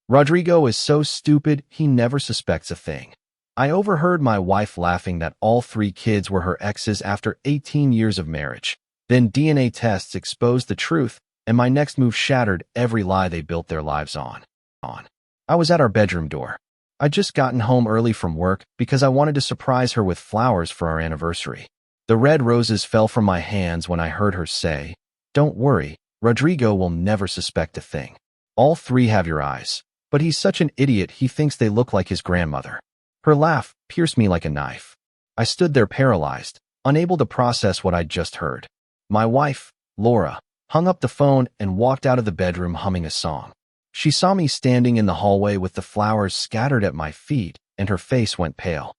Rodrigo is so stupid, he never suspects a thing. I overheard my wife laughing that all 3 kids were her exes after 18 years of marriage. Then DNA tests exposed the truth, and my next move shattered every lie they built their lives on. I was at our bedroom door. I'd just gotten home early from work because I wanted to surprise her with flowers for our anniversary. The red roses fell from my hands when I heard her say, "Don't worry, Rodrigo will never suspect a thing. All 3 have your eyes, but he's such an idiot he thinks they look like his grandmother." Her laugh pierced me like a knife. I stood there paralyzed, unable to process what I'd just heard. My wife, Laura, hung up the phone and walked out of the bedroom humming a song. She saw me standing in the hallway with the flowers scattered at my feet, and her face went pale.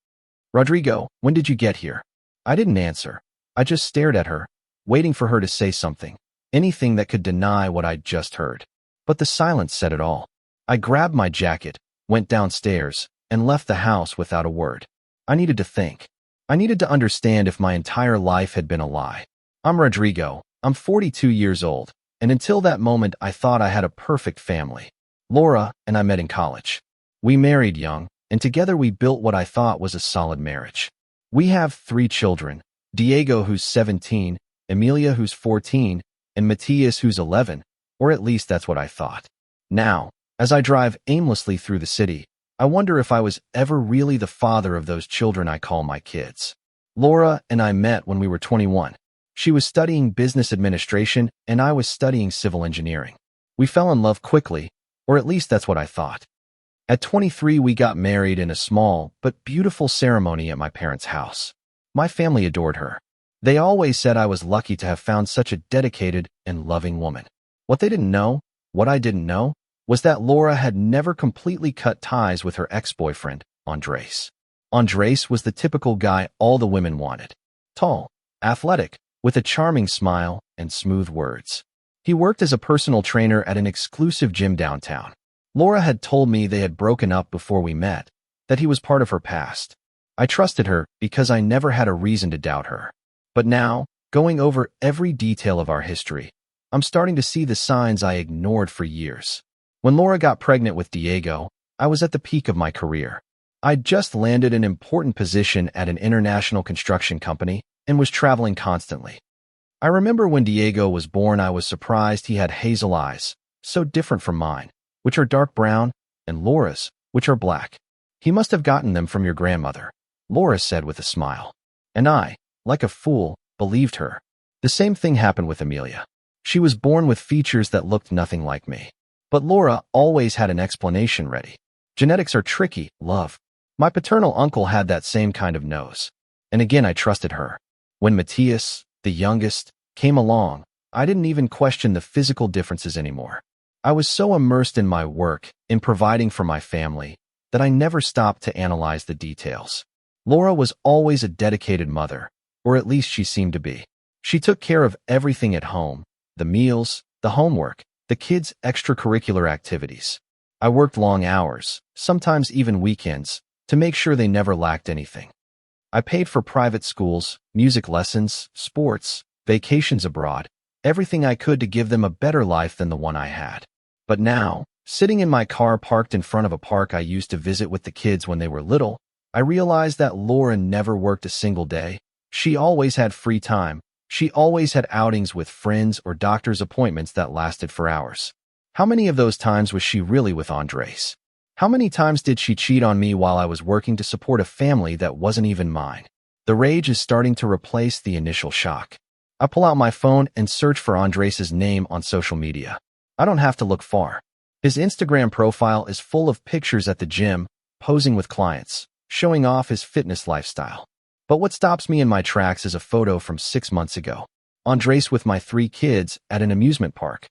"Rodrigo, when did you get here?" I didn't answer. I just stared at her, waiting for her to say something, anything that could deny what I'd just heard. But the silence said it all. I grabbed my jacket, went downstairs, and left the house without a word. I needed to think. I needed to understand if my entire life had been a lie. I'm Rodrigo. I'm 42 years old. And until that moment, I thought I had a perfect family. Laura and I met in college. We married young, and together we built what I thought was a solid marriage. We have 3 children, Diego who's 17, Emilia who's 14, and Matias who's 11, or at least that's what I thought. Now, as I drive aimlessly through the city, I wonder if I was ever really the father of those children I call my kids. Laura and I met when we were 21. She was studying business administration, and I was studying civil engineering. We fell in love quickly, or at least that's what I thought. At 23, we got married in a small but beautiful ceremony at my parents' house. My family adored her. They always said I was lucky to have found such a dedicated and loving woman. What they didn't know, what I didn't know, was that Laura had never completely cut ties with her ex-boyfriend, Andres. Andres was the typical guy all the women wanted. Tall, athletic, with a charming smile and smooth words. He worked as a personal trainer at an exclusive gym downtown. Laura had told me they had broken up before we met, that he was part of her past. I trusted her because I never had a reason to doubt her. But now, going over every detail of our history, I'm starting to see the signs I ignored for years. When Laura got pregnant with Diego, I was at the peak of my career. I'd just landed an important position at an international construction company and was traveling constantly. I remember when Diego was born, I was surprised he had hazel eyes, so different from mine, which are dark brown, and Laura's, which are black. "He must have gotten them from your grandmother," Laura said with a smile. And I, like a fool, believed her. The same thing happened with Emilia. She was born with features that looked nothing like me. But Laura always had an explanation ready. Genetics are tricky, love. My paternal uncle had that same kind of nose. And again, I trusted her. When Matias, the youngest, came along, I didn't even question the physical differences anymore. I was so immersed in my work, in providing for my family, that I never stopped to analyze the details. Laura was always a dedicated mother, or at least she seemed to be. She took care of everything at home, the meals, the homework, the kids' extracurricular activities. I worked long hours, sometimes even weekends, to make sure they never lacked anything. I paid for private schools, music lessons, sports, vacations abroad, everything I could to give them a better life than the one I had. But now, sitting in my car parked in front of a park I used to visit with the kids when they were little, I realized that Laura never worked a single day. She always had free time. She always had outings with friends or doctor's appointments that lasted for hours. How many of those times was she really with Andres? How many times did she cheat on me while I was working to support a family that wasn't even mine? The rage is starting to replace the initial shock. I pull out my phone and search for Andres' name on social media. I don't have to look far. His Instagram profile is full of pictures at the gym, posing with clients, showing off his fitness lifestyle. But what stops me in my tracks is a photo from 6 months ago. Andres with my 3 kids at an amusement park.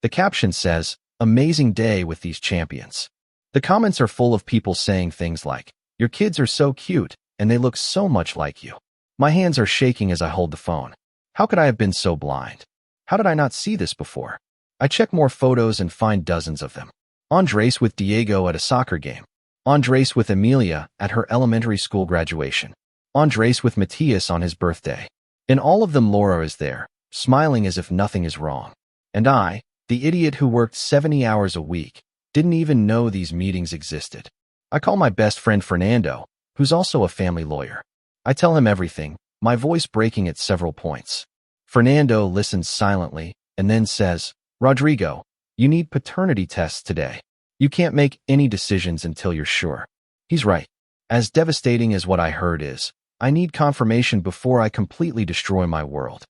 The caption says, "Amazing day with these champions." The comments are full of people saying things like, "Your kids are so cute, and they look so much like you." My hands are shaking as I hold the phone. How could I have been so blind? How did I not see this before? I check more photos and find dozens of them. Andres with Diego at a soccer game. Andres with Emilia at her elementary school graduation. Andres with Matias on his birthday. In all of them, Laura is there, smiling as if nothing is wrong. And I, the idiot who worked 70 hours a week, Didn't even know these meetings existed. I call my best friend Fernando, who's also a family lawyer. I tell him everything, my voice breaking at several points. Fernando listens silently and then says, "Rodrigo, you need paternity tests today. You can't make any decisions until you're sure." He's right. As devastating as what I heard is, I need confirmation before I completely destroy my world.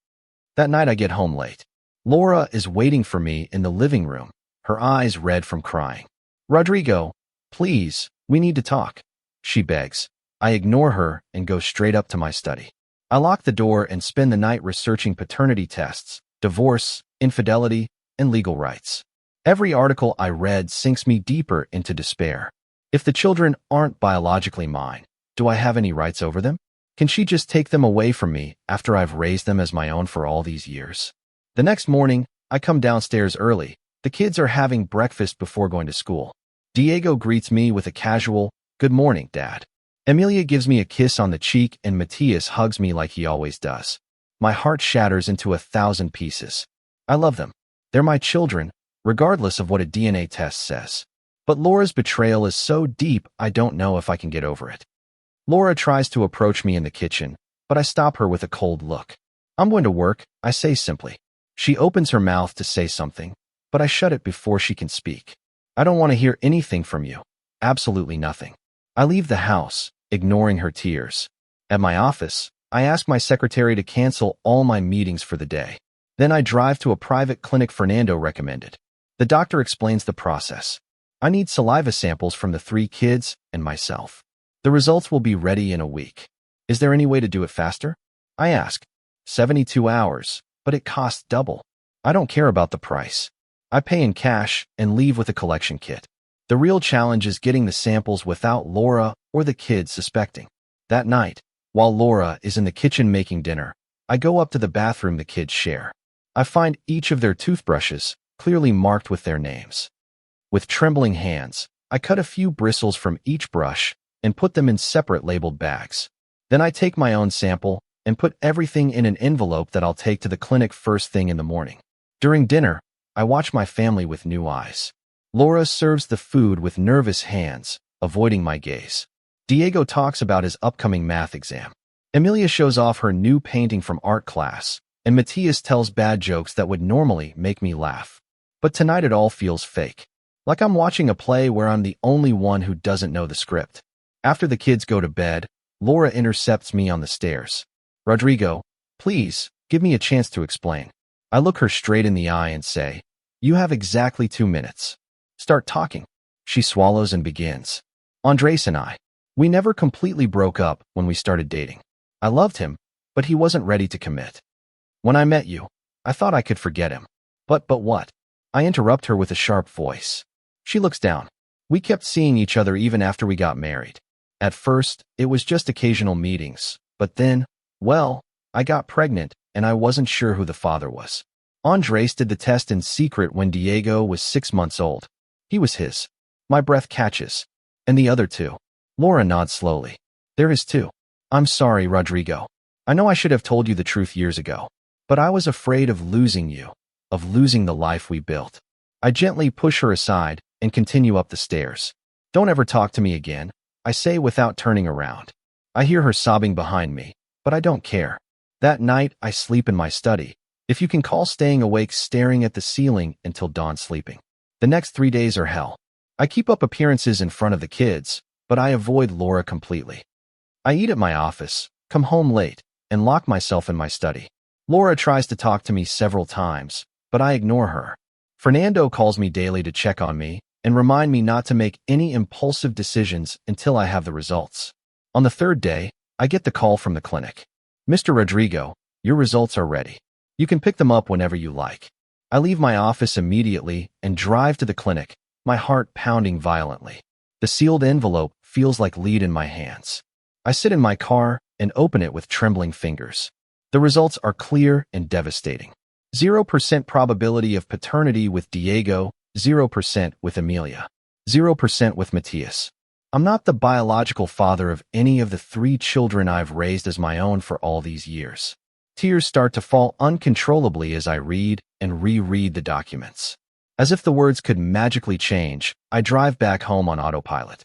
That night I get home late. Laura is waiting for me in the living room, her eyes red from crying. "Rodrigo, please, we need to talk," she begs. I ignore her and go straight up to my study. I lock the door and spend the night researching paternity tests, divorce, infidelity, and legal rights. Every article I read sinks me deeper into despair. If the children aren't biologically mine, do I have any rights over them? Can she just take them away from me after I've raised them as my own for all these years? The next morning, I come downstairs early. The kids are having breakfast before going to school. Diego greets me with a casual, "Good morning, Dad." Emilia gives me a kiss on the cheek and Matthias hugs me like he always does. My heart shatters into 1,000 pieces. I love them. They're my children, regardless of what a DNA test says. But Laura's betrayal is so deep I don't know if I can get over it. Laura tries to approach me in the kitchen, but I stop her with a cold look. "I'm going to work," I say simply. She opens her mouth to say something, but I shut it before she can speak. "I don't want to hear anything from you. Absolutely nothing." I leave the house, ignoring her tears. At my office, I ask my secretary to cancel all my meetings for the day. Then I drive to a private clinic Fernando recommended. The doctor explains the process. I need saliva samples from the 3 kids and myself. The results will be ready in a week. Is there any way to do it faster? I ask. 72 hours, but it costs double. I don't care about the price. I pay in cash and leave with a collection kit. The real challenge is getting the samples without Laura or the kids suspecting. That night, while Laura is in the kitchen making dinner, I go up to the bathroom the kids share. I find each of their toothbrushes, clearly marked with their names. With trembling hands, I cut a few bristles from each brush and put them in separate labeled bags. Then I take my own sample and put everything in an envelope that I'll take to the clinic first thing in the morning. During dinner, I watch my family with new eyes. Laura serves the food with nervous hands, avoiding my gaze. Diego talks about his upcoming math exam. Emilia shows off her new painting from art class, and Matthias tells bad jokes that would normally make me laugh. But tonight it all feels fake. Like I'm watching a play where I'm the only one who doesn't know the script. After the kids go to bed, Laura intercepts me on the stairs. "Rodrigo, please, give me a chance to explain." I look her straight in the eye and say, "You have exactly 2 minutes. Start talking." She swallows and begins. "Andres and I, we never completely broke up when we started dating. I loved him, but he wasn't ready to commit. When I met you, I thought I could forget him. But what?" I interrupt her with a sharp voice. She looks down. "We kept seeing each other even after we got married. At first, it was just occasional meetings, but then, well, I got pregnant and I wasn't sure who the father was. Andres did the test in secret when Diego was 6 months old. He was his." My breath catches. "And the other 2? Laura nods slowly. "They're his too." "I'm sorry, Rodrigo. I know I should have told you the truth years ago, but I was afraid of losing you, of losing the life we built." I gently push her aside and continue up the stairs. "Don't ever talk to me again," I say without turning around. I hear her sobbing behind me, but I don't care. That night, I sleep in my study, if you can call staying awake staring at the ceiling until dawn sleeping. The next 3 days are hell. I keep up appearances in front of the kids, but I avoid Laura completely. I eat at my office, come home late, and lock myself in my study. Laura tries to talk to me several times, but I ignore her. Fernando calls me daily to check on me and remind me not to make any impulsive decisions until I have the results. On the 3rd day, I get the call from the clinic. "Mr. Rodrigo, your results are ready. You can pick them up whenever you like." I leave my office immediately and drive to the clinic, my heart pounding violently. The sealed envelope feels like lead in my hands. I sit in my car and open it with trembling fingers. The results are clear and devastating. 0% probability of paternity with Diego, 0% with Emilia, 0% with Matthias. I'm not the biological father of any of the 3 children I've raised as my own for all these years. Tears start to fall uncontrollably as I read and reread the documents. As if the words could magically change, I drive back home on autopilot.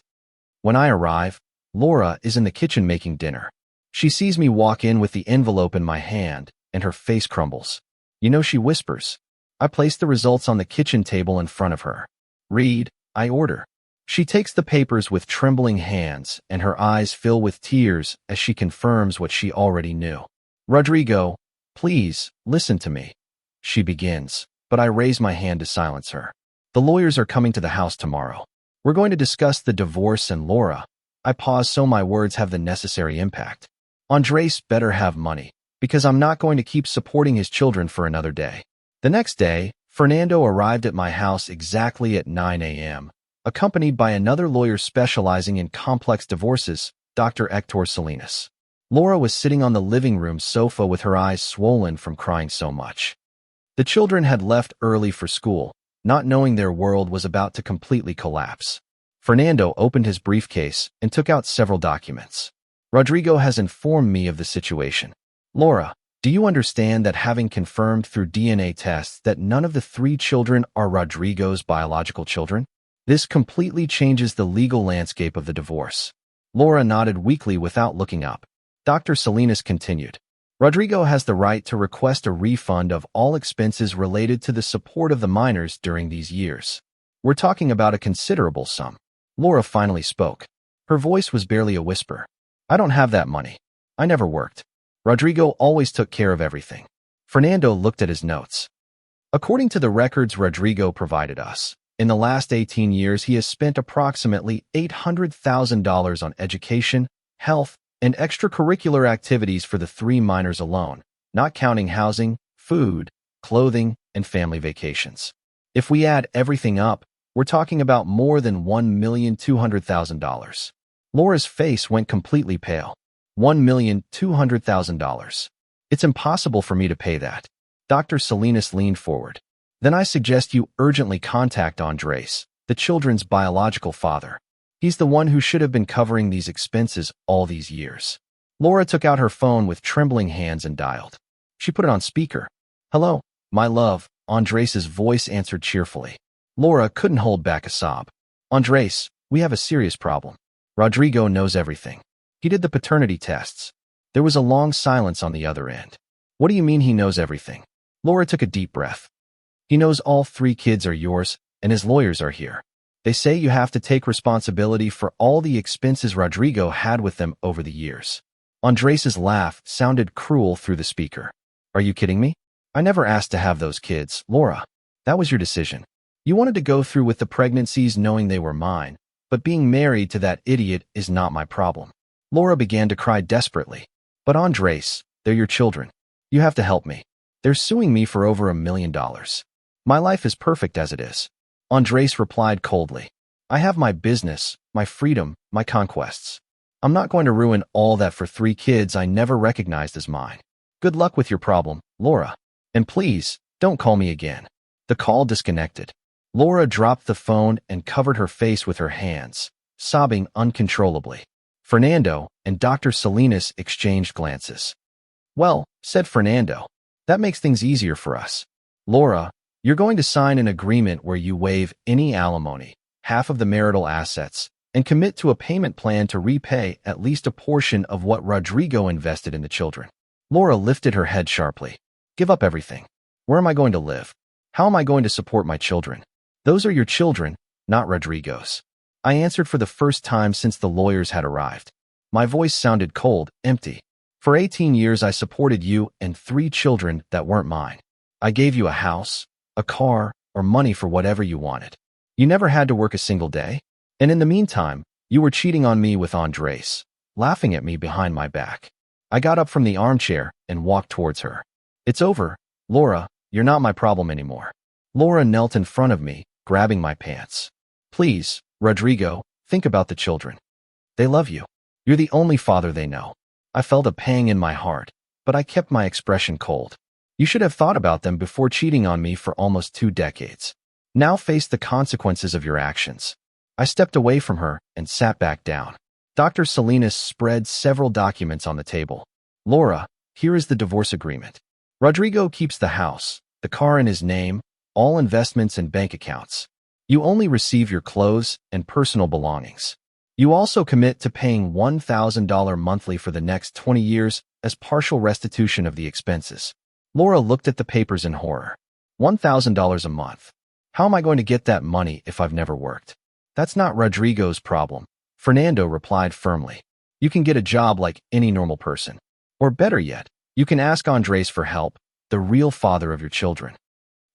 When I arrive, Laura is in the kitchen making dinner. She sees me walk in with the envelope in my hand, and her face crumbles. You know, she whispers. I place the results on the kitchen table in front of her. Read, I order. She takes the papers with trembling hands, and her eyes fill with tears as she confirms what she already knew. Rodrigo, please, listen to me. She begins, but I raise my hand to silence her. The lawyers are coming to the house tomorrow. We're going to discuss the divorce and Laura. I pause so my words have the necessary impact. Andres better have money, because I'm not going to keep supporting his children for another day. The next day, Fernando arrived at my house exactly at 9 a.m., accompanied by another lawyer specializing in complex divorces, Dr. Hector Salinas. Laura was sitting on the living room sofa with her eyes swollen from crying so much. The children had left early for school, not knowing their world was about to completely collapse. Fernando opened his briefcase and took out several documents. Rodrigo has informed me of the situation. Laura, do you understand that having confirmed through DNA tests that none of the 3 children are Rodrigo's biological children? This completely changes the legal landscape of the divorce. Laura nodded weakly without looking up. Dr. Salinas continued. Rodrigo has the right to request a refund of all expenses related to the support of the minors during these years. We're talking about a considerable sum. Laura finally spoke. Her voice was barely a whisper. I don't have that money. I never worked. Rodrigo always took care of everything. Fernando looked at his notes. According to the records Rodrigo provided us, in the last 18 years he has spent approximately $800,000 on education, health, and extracurricular activities for the 3 minors alone, not counting housing, food, clothing, and family vacations. If we add everything up, we're talking about more than $1,200,000. Laura's face went completely pale. $1,200,000. It's impossible for me to pay that. Dr. Salinas leaned forward. Then I suggest you urgently contact Andres, the children's biological father. He's the one who should have been covering these expenses all these years. Laura took out her phone with trembling hands and dialed. She put it on speaker. Hello, my love, Andres's voice answered cheerfully. Laura couldn't hold back a sob. Andres, we have a serious problem. Rodrigo knows everything. He did the paternity tests. There was a long silence on the other end. What do you mean he knows everything? Laura took a deep breath. He knows all 3 kids are yours, and his lawyers are here. They say you have to take responsibility for all the expenses Rodrigo had with them over the years. Andres's laugh sounded cruel through the speaker. Are you kidding me? I never asked to have those kids, Laura. That was your decision. You wanted to go through with the pregnancies knowing they were mine, but being married to that idiot is not my problem. Laura began to cry desperately. But Andres, they're your children. You have to help me. They're suing me for over $1 million. My life is perfect as it is. Andres replied coldly. I have my business, my freedom, my conquests. I'm not going to ruin all that for 3 kids I never recognized as mine. Good luck with your problem, Laura. And please, don't call me again. The call disconnected. Laura dropped the phone and covered her face with her hands, sobbing uncontrollably. Fernando and Dr. Salinas exchanged glances. Well, said Fernando, that makes things easier for us. Laura, you're going to sign an agreement where you waive any alimony, half of the marital assets, and commit to a payment plan to repay at least a portion of what Rodrigo invested in the children. Laura lifted her head sharply. Give up everything. Where am I going to live? How am I going to support my children? Those are your children, not Rodrigo's. I answered for the first time since the lawyers had arrived. My voice sounded cold, empty. For 18 years I supported you and 3 children that weren't mine. I gave you a house, a car, or money for whatever you wanted. You never had to work a single day. And in the meantime, you were cheating on me with Andres, laughing at me behind my back. I got up from the armchair and walked towards her. It's over, Laura, you're not my problem anymore. Laura knelt in front of me, grabbing my pants. Please, Rodrigo, think about the children. They love you. You're the only father they know. I felt a pang in my heart, but I kept my expression cold. You should have thought about them before cheating on me for almost 2 decades. Now face the consequences of your actions. I stepped away from her and sat back down. Dr. Salinas spread several documents on the table. Laura, here is the divorce agreement. Rodrigo keeps the house, the car in his name, all investments and bank accounts. You only receive your clothes and personal belongings. You also commit to paying $1,000 monthly for the next 20 years as partial restitution of the expenses. Laura looked at the papers in horror. $1,000 a month. How am I going to get that money if I've never worked? That's not Rodrigo's problem. Fernando replied firmly. You can get a job like any normal person. Or better yet, you can ask Andres for help, the real father of your children.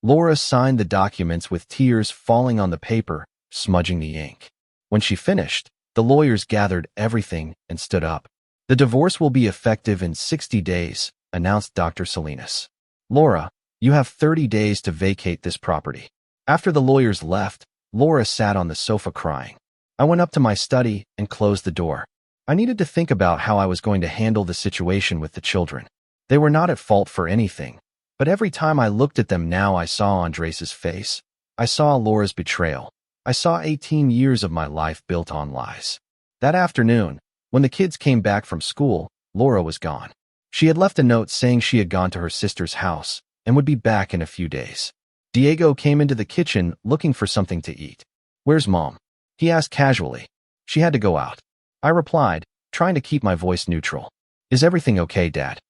Laura signed the documents with tears falling on the paper, smudging the ink. When she finished, the lawyers gathered everything and stood up. The divorce will be effective in 60 days, announced Dr. Salinas. Laura, you have 30 days to vacate this property. After the lawyers left, Laura sat on the sofa crying. I went up to my study and closed the door. I needed to think about how I was going to handle the situation with the children. They were not at fault for anything, but every time I looked at them now I saw Andres's face. I saw Laura's betrayal. I saw 18 years of my life built on lies. That afternoon, when the kids came back from school, Laura was gone. She had left a note saying she had gone to her sister's house and would be back in a few days. Diego came into the kitchen looking for something to eat. Where's Mom? He asked casually. She had to go out. I replied, trying to keep my voice neutral. Is everything okay, Dad?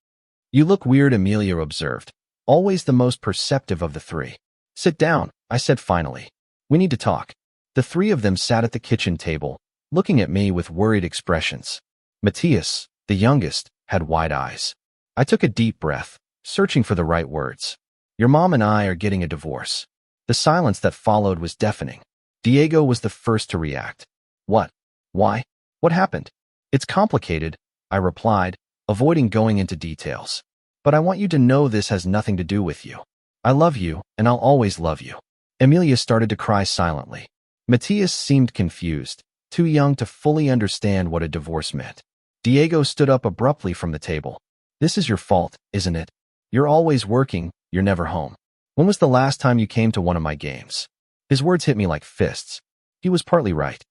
You look weird, Amelia observed, always the most perceptive of the three. Sit down, I said finally. We need to talk. The three of them sat at the kitchen table, looking at me with worried expressions. Matthias, the youngest, had wide eyes. I took a deep breath, searching for the right words. Your mom and I are getting a divorce. The silence that followed was deafening. Diego was the first to react. What? Why? What happened? It's complicated, I replied, avoiding going into details. But I want you to know this has nothing to do with you. I love you, and I'll always love you. Amelia started to cry silently. Matthias seemed confused, too young to fully understand what a divorce meant. Diego stood up abruptly from the table. This is your fault, isn't it? You're always working, you're never home. When was the last time you came to one of my games? His words hit me like fists. He was partly right.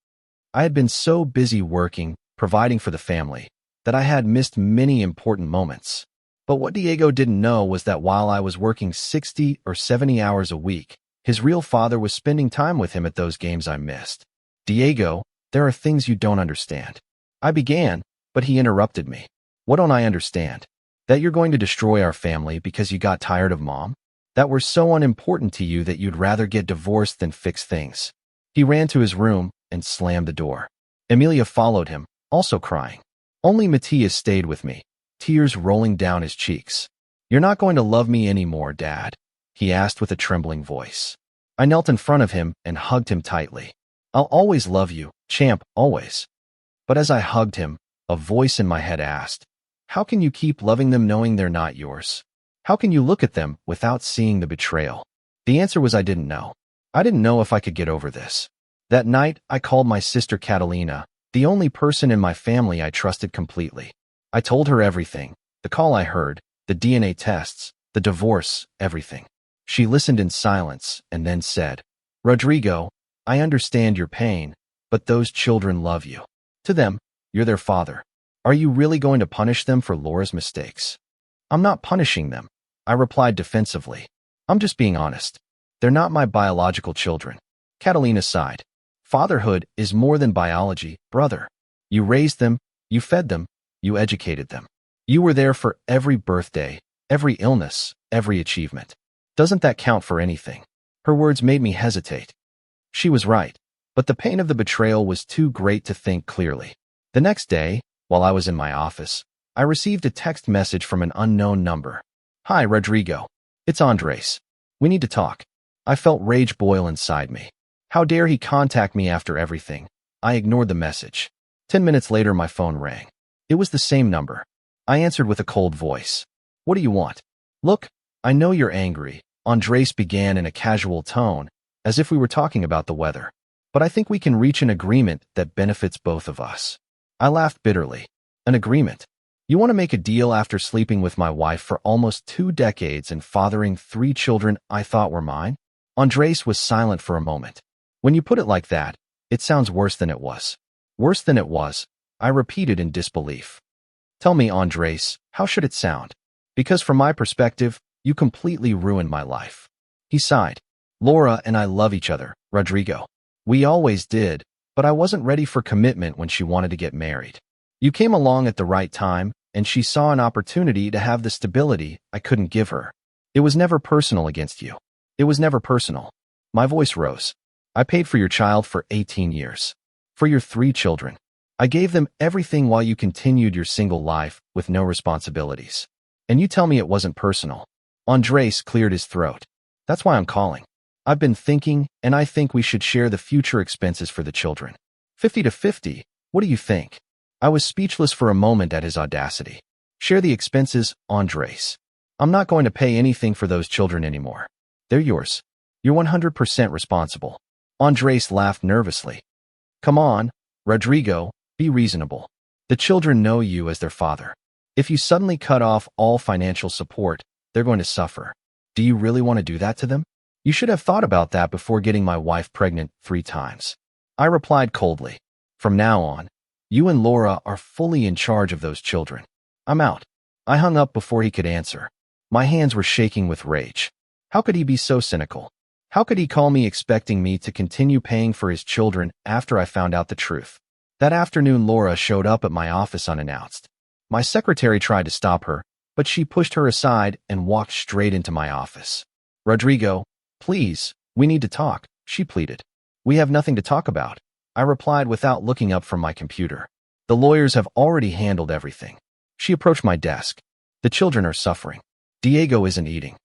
I had been so busy working, providing for the family, that I had missed many important moments. But what Diego didn't know was that while I was working 60 or 70 hours a week, his real father was spending time with him at those games I missed. Diego, there are things you don't understand. I began, but he interrupted me. What don't I understand? That you're going to destroy our family because you got tired of Mom? That we're so unimportant to you that you'd rather get divorced than fix things? He ran to his room and slammed the door. Amelia followed him, also crying. Only Matthias stayed with me, tears rolling down his cheeks. You're not going to love me anymore, Dad? He asked with a trembling voice. I knelt in front of him and hugged him tightly. I'll always love you, champ, always. But as I hugged him, a voice in my head asked, how can you keep loving them knowing they're not yours? How can you look at them without seeing the betrayal? The answer was I didn't know. I didn't know if I could get over this. That night, I called my sister Catalina, the only person in my family I trusted completely. I told her everything, the call I heard, the DNA tests, the divorce, everything. She listened in silence and then said, Rodrigo, I understand your pain, but those children love you. To them, you're their father. Are you really going to punish them for Laura's mistakes? I'm not punishing them, I replied defensively. I'm just being honest. They're not my biological children. Catalina sighed. Fatherhood is more than biology, brother. You raised them, you fed them, you educated them. You were there for every birthday, every illness, every achievement. Doesn't that count for anything? Her words made me hesitate. She was right, but the pain of the betrayal was too great to think clearly. The next day, while I was in my office, I received a text message from an unknown number. Hi, Rodrigo. It's Andres. We need to talk. I felt rage boil inside me. How dare he contact me after everything? I ignored the message. 10 minutes later, my phone rang. It was the same number. I answered with a cold voice. What do you want? Look, I know you're angry, Andres began in a casual tone, as if we were talking about the weather. But I think we can reach an agreement that benefits both of us. I laughed bitterly. An agreement? You want to make a deal after sleeping with my wife for almost 2 decades and fathering 3 children I thought were mine? Andres was silent for a moment. When you put it like that, it sounds worse than it was. Worse than it was, I repeated in disbelief. Tell me, Andres, how should it sound? Because from my perspective, you completely ruined my life. He sighed. Laura and I love each other, Rodrigo. We always did, but I wasn't ready for commitment when she wanted to get married. You came along at the right time, and she saw an opportunity to have the stability I couldn't give her. It was never personal against you. It was never personal. My voice rose. I paid for your child for 18 years. For your 3 children. I gave them everything while you continued your single life with no responsibilities. And you tell me it wasn't personal. Andres cleared his throat. That's why I'm calling. I've been thinking, and I think we should share the future expenses for the children. 50 to 50, what do you think? I was speechless for a moment at his audacity. Share the expenses, Andres. I'm not going to pay anything for those children anymore. They're yours. You're 100% responsible. Andres laughed nervously. Come on, Rodrigo, be reasonable. The children know you as their father. If you suddenly cut off all financial support, they're going to suffer. Do you really want to do that to them? You should have thought about that before getting my wife pregnant 3 times. I replied coldly. From now on, you and Laura are fully in charge of those children. I'm out. I hung up before he could answer. My hands were shaking with rage. How could he be so cynical? How could he call me expecting me to continue paying for his children after I found out the truth? That afternoon, Laura showed up at my office unannounced. My secretary tried to stop her, but she pushed her aside and walked straight into my office. Rodrigo, please, we need to talk, she pleaded. We have nothing to talk about, I replied without looking up from my computer. The lawyers have already handled everything. She approached my desk. The children are suffering. Diego isn't eating.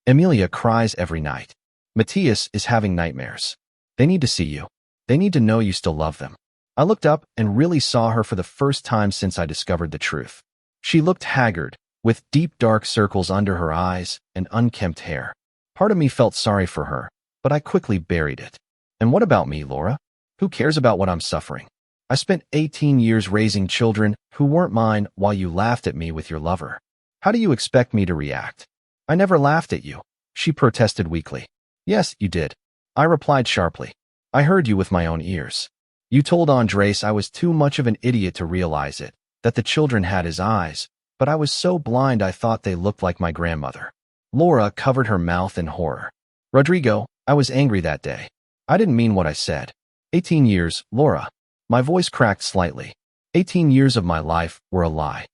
Emilia cries every night. Matthias is having nightmares. They need to see you. They need to know you still love them. I looked up and really saw her for the first time since I discovered the truth. She looked haggard, with deep dark circles under her eyes and unkempt hair. Part of me felt sorry for her, but I quickly buried it. And what about me, Laura? Who cares about what I'm suffering? I spent 18 years raising children who weren't mine while you laughed at me with your lover. How do you expect me to react? I never laughed at you, she protested weakly. Yes, you did. I replied sharply. I heard you with my own ears. You told Andres I was too much of an idiot to realize it, that the children had his eyes, but I was so blind I thought they looked like my grandmother. Laura covered her mouth in horror. Rodrigo, I was angry that day. I didn't mean what I said. 18 years, Laura. My voice cracked slightly. 18 years of my life were a lie.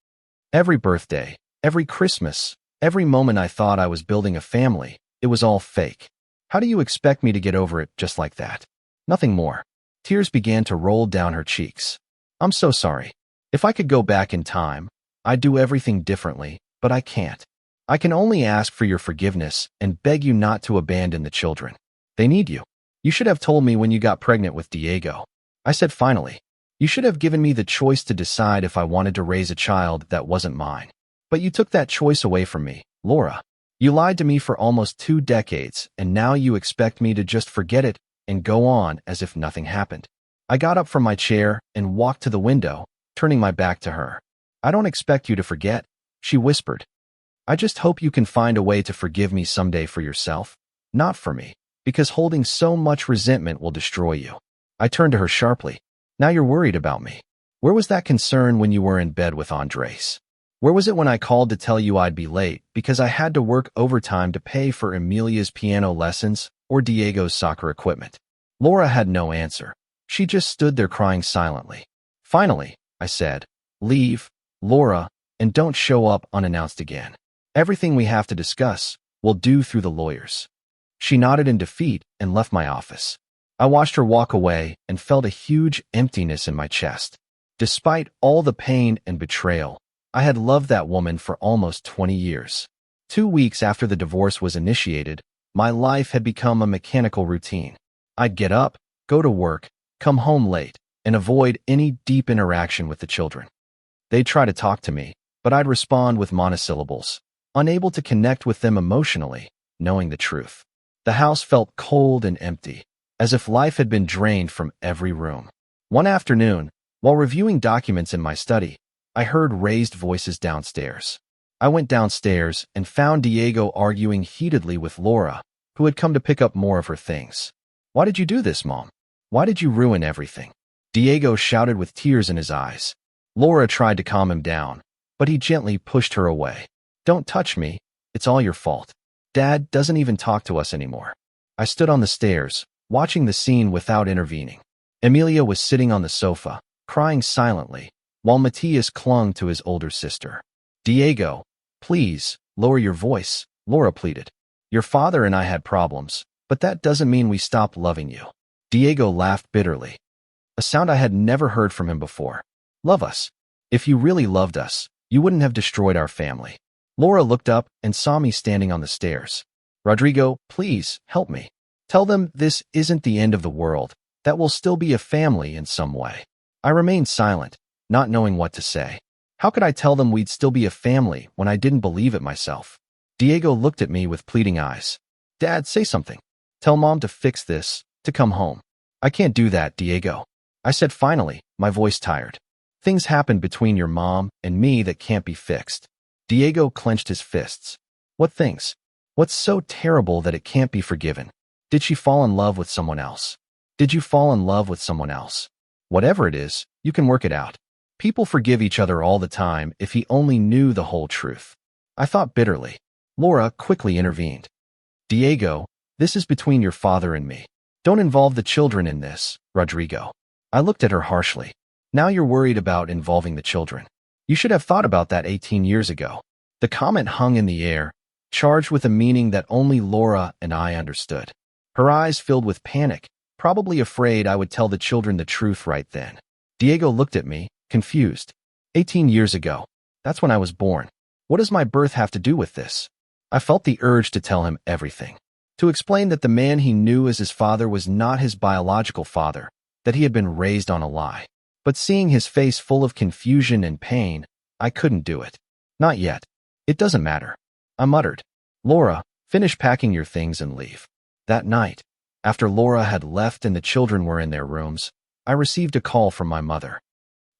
Every birthday, every Christmas, every moment I thought I was building a family, it was all fake. How do you expect me to get over it just like that? Nothing more. Tears began to roll down her cheeks. I'm so sorry. If I could go back in time, I'd do everything differently, but I can't. I can only ask for your forgiveness and beg you not to abandon the children. They need you. You should have told me when you got pregnant with Diego. I said finally. You should have given me the choice to decide if I wanted to raise a child that wasn't mine. But you took that choice away from me, Laura. You lied to me for almost 2 decades, and now you expect me to just forget it and go on as if nothing happened. I got up from my chair and walked to the window, turning my back to her. I don't expect you to forget, she whispered. I just hope you can find a way to forgive me someday for yourself, not for me, because holding so much resentment will destroy you. I turned to her sharply. Now you're worried about me. Where was that concern when you were in bed with Andres? Where was it when I called to tell you I'd be late because I had to work overtime to pay for Emilia's piano lessons or Diego's soccer equipment? Laura had no answer. She just stood there crying silently. Finally, I said, leave, Laura, and don't show up unannounced again. Everything we have to discuss, we'll do through the lawyers. She nodded in defeat and left my office. I watched her walk away and felt a huge emptiness in my chest. Despite all the pain and betrayal, I had loved that woman for almost 20 years. 2 weeks after the divorce was initiated, my life had become a mechanical routine. I'd get up, go to work, come home late, and avoid any deep interaction with the children. They'd try to talk to me, but I'd respond with monosyllables, unable to connect with them emotionally, knowing the truth. The house felt cold and empty, as if life had been drained from every room. One afternoon, while reviewing documents in my study, I heard raised voices downstairs. I went downstairs and found Diego arguing heatedly with Laura, who had come to pick up more of her things. Why did you do this, Mom? Why did you ruin everything? Diego shouted with tears in his eyes. Laura tried to calm him down, but he gently pushed her away. Don't touch me. It's all your fault. Dad doesn't even talk to us anymore. I stood on the stairs, watching the scene without intervening. Emilia was sitting on the sofa, crying silently, while Matthias clung to his older sister. Diego, please, lower your voice, Laura pleaded. Your father and I had problems, but that doesn't mean we stopped loving you. Diego laughed bitterly, a sound I had never heard from him before. Love us. If you really loved us, you wouldn't have destroyed our family. Laura looked up and saw me standing on the stairs. Rodrigo, please, help me. Tell them this isn't the end of the world, that we'll still be a family in some way. I remained silent, not knowing what to say. How could I tell them we'd still be a family when I didn't believe it myself? Diego looked at me with pleading eyes. Dad, say something. Tell Mom to fix this, to come home. I can't do that, Diego. I said finally, my voice tired. Things happened between your mom and me that can't be fixed. Diego clenched his fists. What things? What's so terrible that it can't be forgiven? Did she fall in love with someone else? Did you fall in love with someone else? Whatever it is, you can work it out. People forgive each other all the time if he only knew the whole truth. I thought bitterly. Laura quickly intervened. Diego, this is between your father and me. Don't involve the children in this, Rodrigo. I looked at her harshly. Now you're worried about involving the children. You should have thought about that 18 years ago. The comment hung in the air, charged with a meaning that only Laura and I understood. Her eyes filled with panic, probably afraid I would tell the children the truth right then. Diego looked at me, confused. 18 years ago. That's when I was born. What does my birth have to do with this? I felt the urge to tell him everything. To explain that the man he knew as his father was not his biological father, that he had been raised on a lie. But seeing his face full of confusion and pain, I couldn't do it. Not yet. It doesn't matter. I muttered. Laura, finish packing your things and leave. That night, after Laura had left and the children were in their rooms, I received a call from my mother.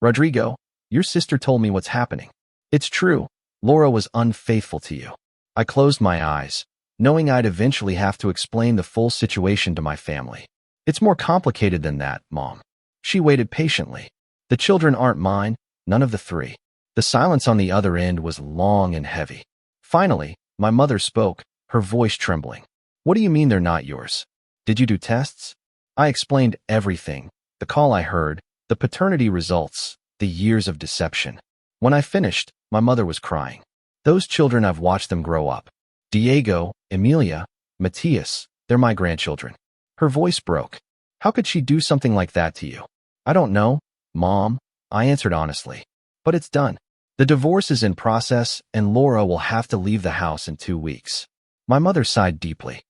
Rodrigo, your sister told me what's happening. It's true. Laura was unfaithful to you. I closed my eyes, knowing I'd eventually have to explain the full situation to my family. It's more complicated than that, Mom. She waited patiently. The children aren't mine, none of the three. The silence on the other end was long and heavy. Finally, my mother spoke, her voice trembling. What do you mean they're not yours? Did you do tests? I explained everything, the call I heard, the paternity results, the years of deception. When I finished, my mother was crying. Those children, I've watched them grow up. Diego, Emilia, Matthias, they're my grandchildren. Her voice broke. How could she do something like that to you? I don't know, Mom, I answered honestly. But it's done. The divorce is in process and Laura will have to leave the house in 2 weeks. My mother sighed deeply.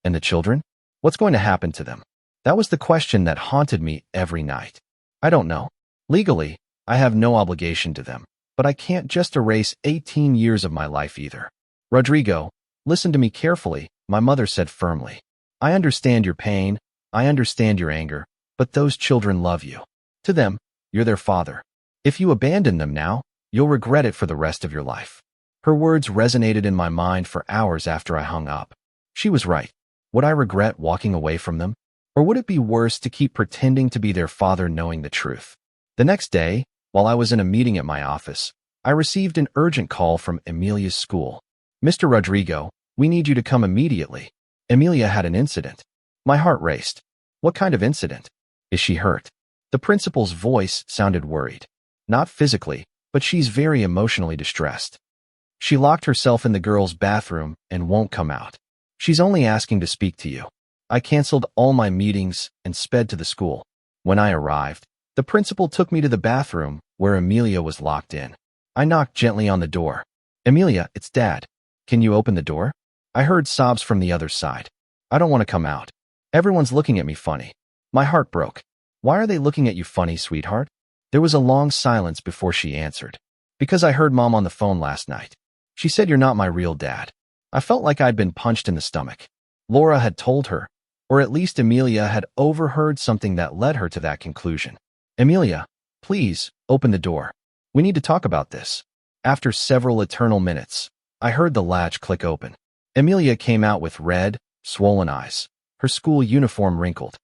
And the children? What's going to happen to them? That was the question that haunted me every night. I don't know. Legally, I have no obligation to them, but I can't just erase 18 years of my life either. Rodrigo, listen to me carefully, my mother said firmly. I understand your pain, I understand your anger, but those children love you. To them, you're their father. If you abandon them now, you'll regret it for the rest of your life. Her words resonated in my mind for hours after I hung up. She was right. Would I regret walking away from them? Or would it be worse to keep pretending to be their father knowing the truth? The next day, while I was in a meeting at my office, I received an urgent call from Emilia's school. Mr. Rodrigo, we need you to come immediately. Emilia had an incident. My heart raced. What kind of incident? Is she hurt? The principal's voice sounded worried. Not physically, but she's very emotionally distressed. She locked herself in the girls' bathroom and won't come out. She's only asking to speak to you. I canceled all my meetings and sped to the school. When I arrived, the principal took me to the bathroom where Emilia was locked in. I knocked gently on the door. Emilia, it's Dad. Can you open the door? I heard sobs from the other side. I don't want to come out. Everyone's looking at me funny. My heart broke. Why are they looking at you funny, sweetheart? There was a long silence before she answered. Because I heard Mom on the phone last night. She said you're not my real dad. I felt like I'd been punched in the stomach. Laura had told her, or at least Emilia had overheard something that led her to that conclusion. Emilia, please, open the door. We need to talk about this. After several eternal minutes, I heard the latch click open. Emilia came out with red, swollen eyes, her school uniform wrinkled.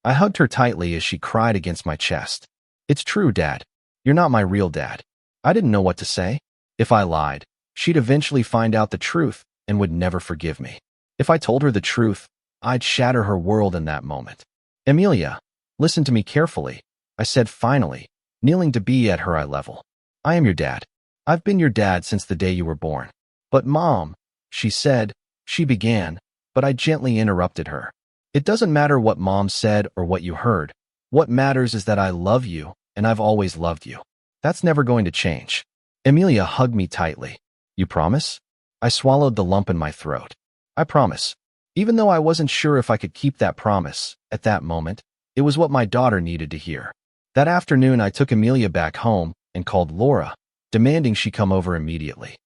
I hugged her tightly as she cried against my chest. It's true, Dad. You're not my real dad. I didn't know what to say. If I lied, she'd eventually find out the truth and would never forgive me. If I told her the truth, I'd shatter her world in that moment. Emilia, listen to me carefully, I said finally, kneeling to be at her eye level. I am your dad. I've been your dad since the day you were born. But Mom, she began, but I gently interrupted her. It doesn't matter what Mom said or what you heard. What matters is that I love you, and I've always loved you. That's never going to change. Emilia hugged me tightly. You promise? I swallowed the lump in my throat. I promise. Even though I wasn't sure if I could keep that promise, at that moment, it was what my daughter needed to hear. That afternoon, I took Emilia back home and called Laura, demanding she come over immediately.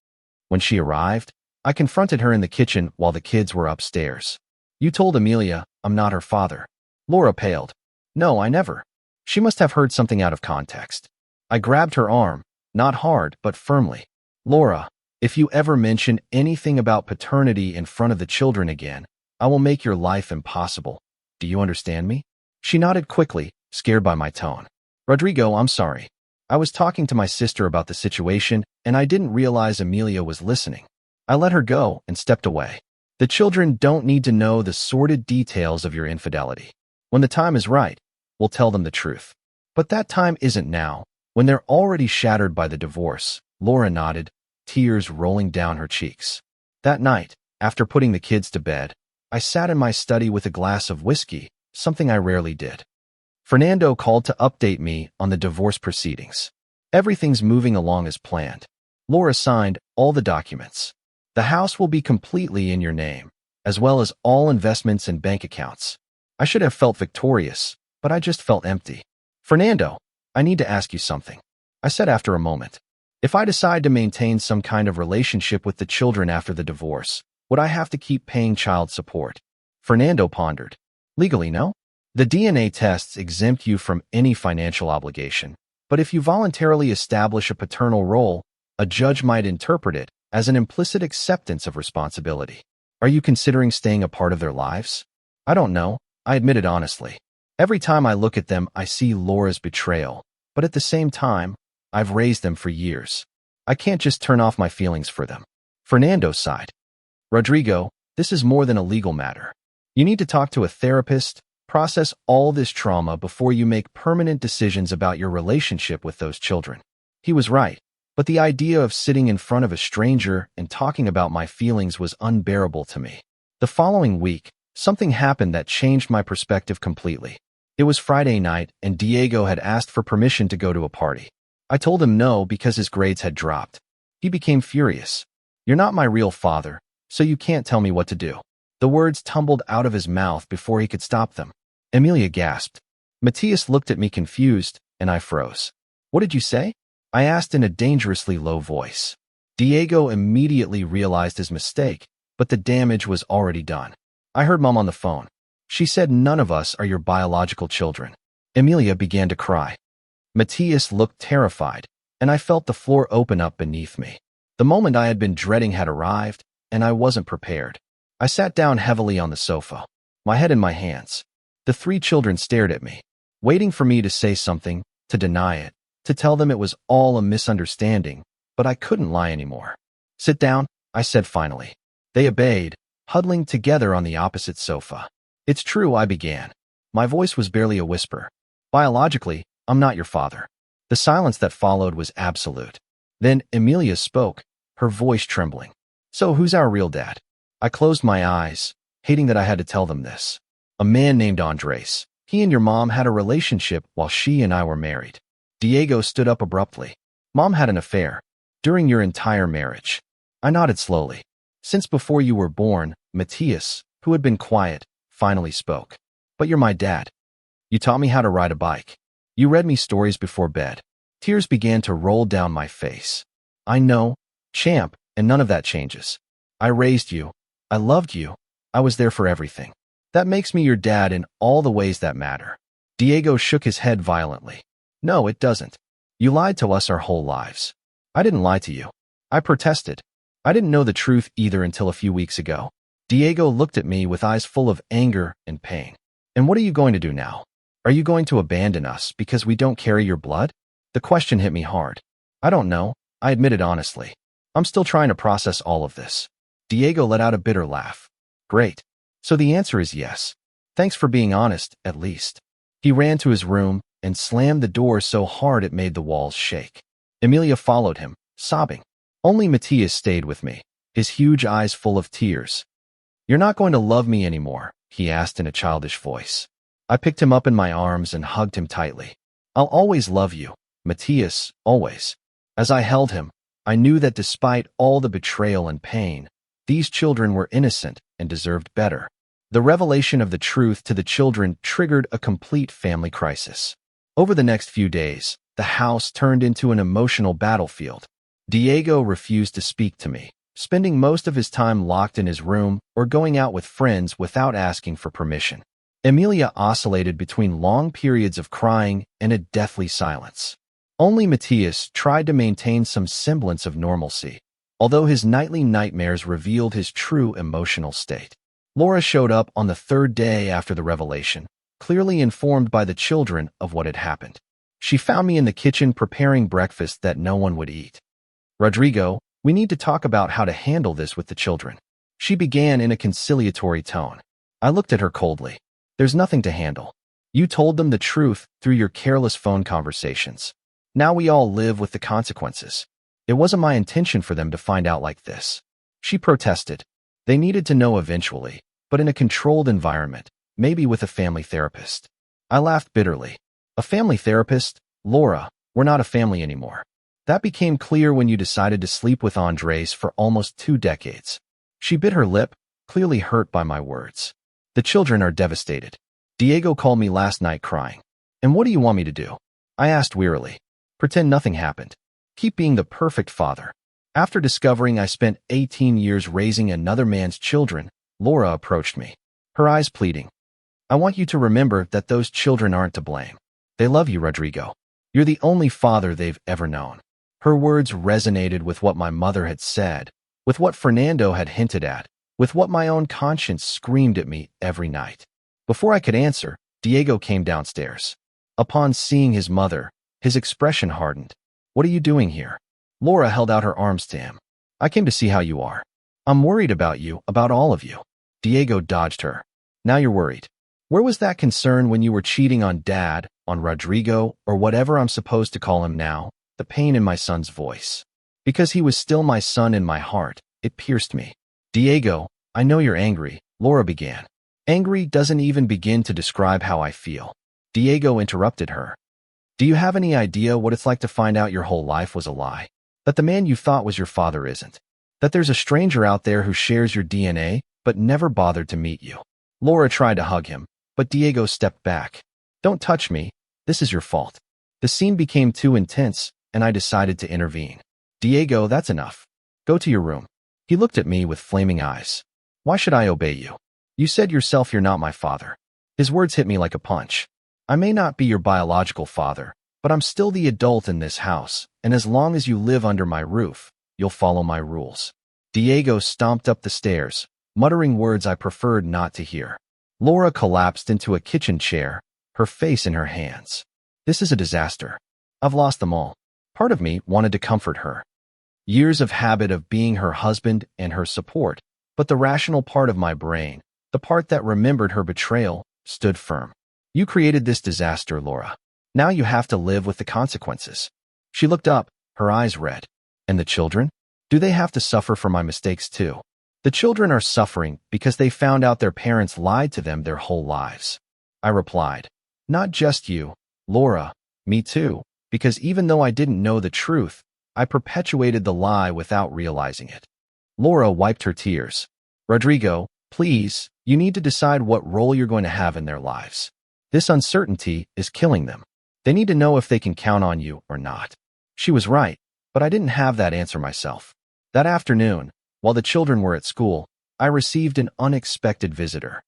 When she arrived, I confronted her in the kitchen while the kids were upstairs. You told Emilia I'm not her father. Laura paled. No, I never. She must have heard something out of context. I grabbed her arm, not hard, but firmly. Laura, if you ever mention anything about paternity in front of the children again, I will make your life impossible. Do you understand me? She nodded quickly, scared by my tone. Rodrigo, I'm sorry. I was talking to my sister about the situation, and I didn't realize Emilia was listening. I let her go and stepped away. The children don't need to know the sordid details of your infidelity. When the time is right, we'll tell them the truth. But that time isn't now, when they're already shattered by the divorce. Laura nodded, tears rolling down her cheeks. That night, after putting the kids to bed, I sat in my study with a glass of whiskey, something I rarely did. Fernando called to update me on the divorce proceedings. Everything's moving along as planned. Laura signed all the documents. The house will be completely in your name, as well as all investments and bank accounts. I should have felt victorious, but I just felt empty. Fernando, I need to ask you something, I said after a moment. If I decide to maintain some kind of relationship with the children after the divorce, would I have to keep paying child support? Fernando pondered. Legally, no. The DNA tests exempt you from any financial obligation, but if you voluntarily establish a paternal role, a judge might interpret it as an implicit acceptance of responsibility. Are you considering staying a part of their lives? I don't know, I admitted honestly. Every time I look at them, I see Laura's betrayal, but at the same time, I've raised them for years. I can't just turn off my feelings for them. Fernando sighed. Rodrigo, this is more than a legal matter. You need to talk to a therapist, process all this trauma before you make permanent decisions about your relationship with those children. He was right, but the idea of sitting in front of a stranger and talking about my feelings was unbearable to me. The following week, something happened that changed my perspective completely. It was Friday night, and Diego had asked for permission to go to a party. I told him no because his grades had dropped. He became furious. You're not my real father, so you can't tell me what to do. The words tumbled out of his mouth before he could stop them. Emilia gasped. Matthias looked at me confused, and I froze. What did you say? I asked in a dangerously low voice. Diego immediately realized his mistake, but the damage was already done. I heard Mom on the phone. She said none of us are your biological children. Emilia began to cry. Matthias looked terrified, and I felt the floor open up beneath me. The moment I had been dreading had arrived, and I wasn't prepared. I sat down heavily on the sofa, my head in my hands. The three children stared at me, waiting for me to say something, to deny it, to tell them it was all a misunderstanding, but I couldn't lie anymore. Sit down, I said finally. They obeyed, huddling together on the opposite sofa. It's true, I began. My voice was barely a whisper. Biologically, I'm not your father. The silence that followed was absolute. Then Emilia spoke, her voice trembling. So who's our real dad? I closed my eyes, hating that I had to tell them this. A man named Andres. He and your mom had a relationship while she and I were married. Diego stood up abruptly. Mom had an affair. During your entire marriage. I nodded slowly. Since before you were born, Matthias, who had been quiet, finally spoke. But you're my dad. You taught me how to ride a bike. You read me stories before bed. Tears began to roll down my face. I know, champ, and none of that changes. I raised you. I loved you. I was there for everything. That makes me your dad in all the ways that matter. Diego shook his head violently. No, it doesn't. You lied to us our whole lives. I didn't lie to you. I protested. I didn't know the truth either until a few weeks ago. Diego looked at me with eyes full of anger and pain. And what are you going to do now? Are you going to abandon us because we don't carry your blood? The question hit me hard. I don't know, I admitted honestly. I'm still trying to process all of this. Diego let out a bitter laugh. Great. So the answer is yes. Thanks for being honest, at least. He ran to his room and slammed the door so hard it made the walls shake. Emilia followed him, sobbing. Only Matthias stayed with me, his huge eyes full of tears. You're not going to love me anymore, he asked in a childish voice. I picked him up in my arms and hugged him tightly. I'll always love you, Matthias, always. As I held him, I knew that despite all the betrayal and pain, these children were innocent and deserved better. The revelation of the truth to the children triggered a complete family crisis. Over the next few days, the house turned into an emotional battlefield. Diego refused to speak to me, spending most of his time locked in his room or going out with friends without asking for permission. Emilia oscillated between long periods of crying and a deathly silence. Only Matthias tried to maintain some semblance of normalcy, although his nightly nightmares revealed his true emotional state. Laura showed up on the third day after the revelation, clearly informed by the children of what had happened. She found me in the kitchen preparing breakfast that no one would eat. Rodrigo, we need to talk about how to handle this with the children. She began in a conciliatory tone. I looked at her coldly. There's nothing to handle. You told them the truth through your careless phone conversations. Now we all live with the consequences. It wasn't my intention for them to find out like this. She protested. They needed to know eventually, but in a controlled environment, maybe with a family therapist. I laughed bitterly. A family therapist? Laura, we're not a family anymore. That became clear when you decided to sleep with Andres for almost 2 decades. She bit her lip, clearly hurt by my words. The children are devastated. Diego called me last night crying. And what do you want me to do? I asked wearily. Pretend nothing happened. Keep being the perfect father. After discovering I spent 18 years raising another man's children, Laura approached me, her eyes pleading. I want you to remember that those children aren't to blame. They love you, Rodrigo. You're the only father they've ever known. Her words resonated with what my mother had said, with what Fernando had hinted at, with what my own conscience screamed at me every night. Before I could answer, Diego came downstairs. Upon seeing his mother, his expression hardened. What are you doing here? Laura held out her arms to him. I came to see how you are. I'm worried about you, about all of you. Diego dodged her. Now you're worried. Where was that concern when you were cheating on Dad, on Rodrigo, or whatever I'm supposed to call him now? The pain in my son's voice. Because he was still my son in my heart, it pierced me. Diego, I know you're angry, Laura began. Angry doesn't even begin to describe how I feel. Diego interrupted her. Do you have any idea what it's like to find out your whole life was a lie? That the man you thought was your father isn't? That there's a stranger out there who shares your DNA, but never bothered to meet you? Laura tried to hug him, but Diego stepped back. Don't touch me. This is your fault. The scene became too intense, and I decided to intervene. Diego, that's enough. Go to your room. He looked at me with flaming eyes. Why should I obey you? You said yourself you're not my father. His words hit me like a punch. I may not be your biological father, but I'm still the adult in this house, and as long as you live under my roof, you'll follow my rules. Diego stomped up the stairs, muttering words I preferred not to hear. Laura collapsed into a kitchen chair, her face in her hands. This is a disaster. I've lost them all. Part of me wanted to comfort her. Years of habit of being her husband and her support, but the rational part of my brain, the part that remembered her betrayal, stood firm. You created this disaster, Laura. Now you have to live with the consequences. She looked up, her eyes red. And the children? Do they have to suffer for my mistakes too? The children are suffering because they found out their parents lied to them their whole lives. I replied, not just you, Laura, me too, because even though I didn't know the truth, I perpetuated the lie without realizing it. Laura wiped her tears. Rodrigo, please, you need to decide what role you're going to have in their lives. This uncertainty is killing them. They need to know if they can count on you or not. She was right, but I didn't have that answer myself. That afternoon, while the children were at school, I received an unexpected visitor.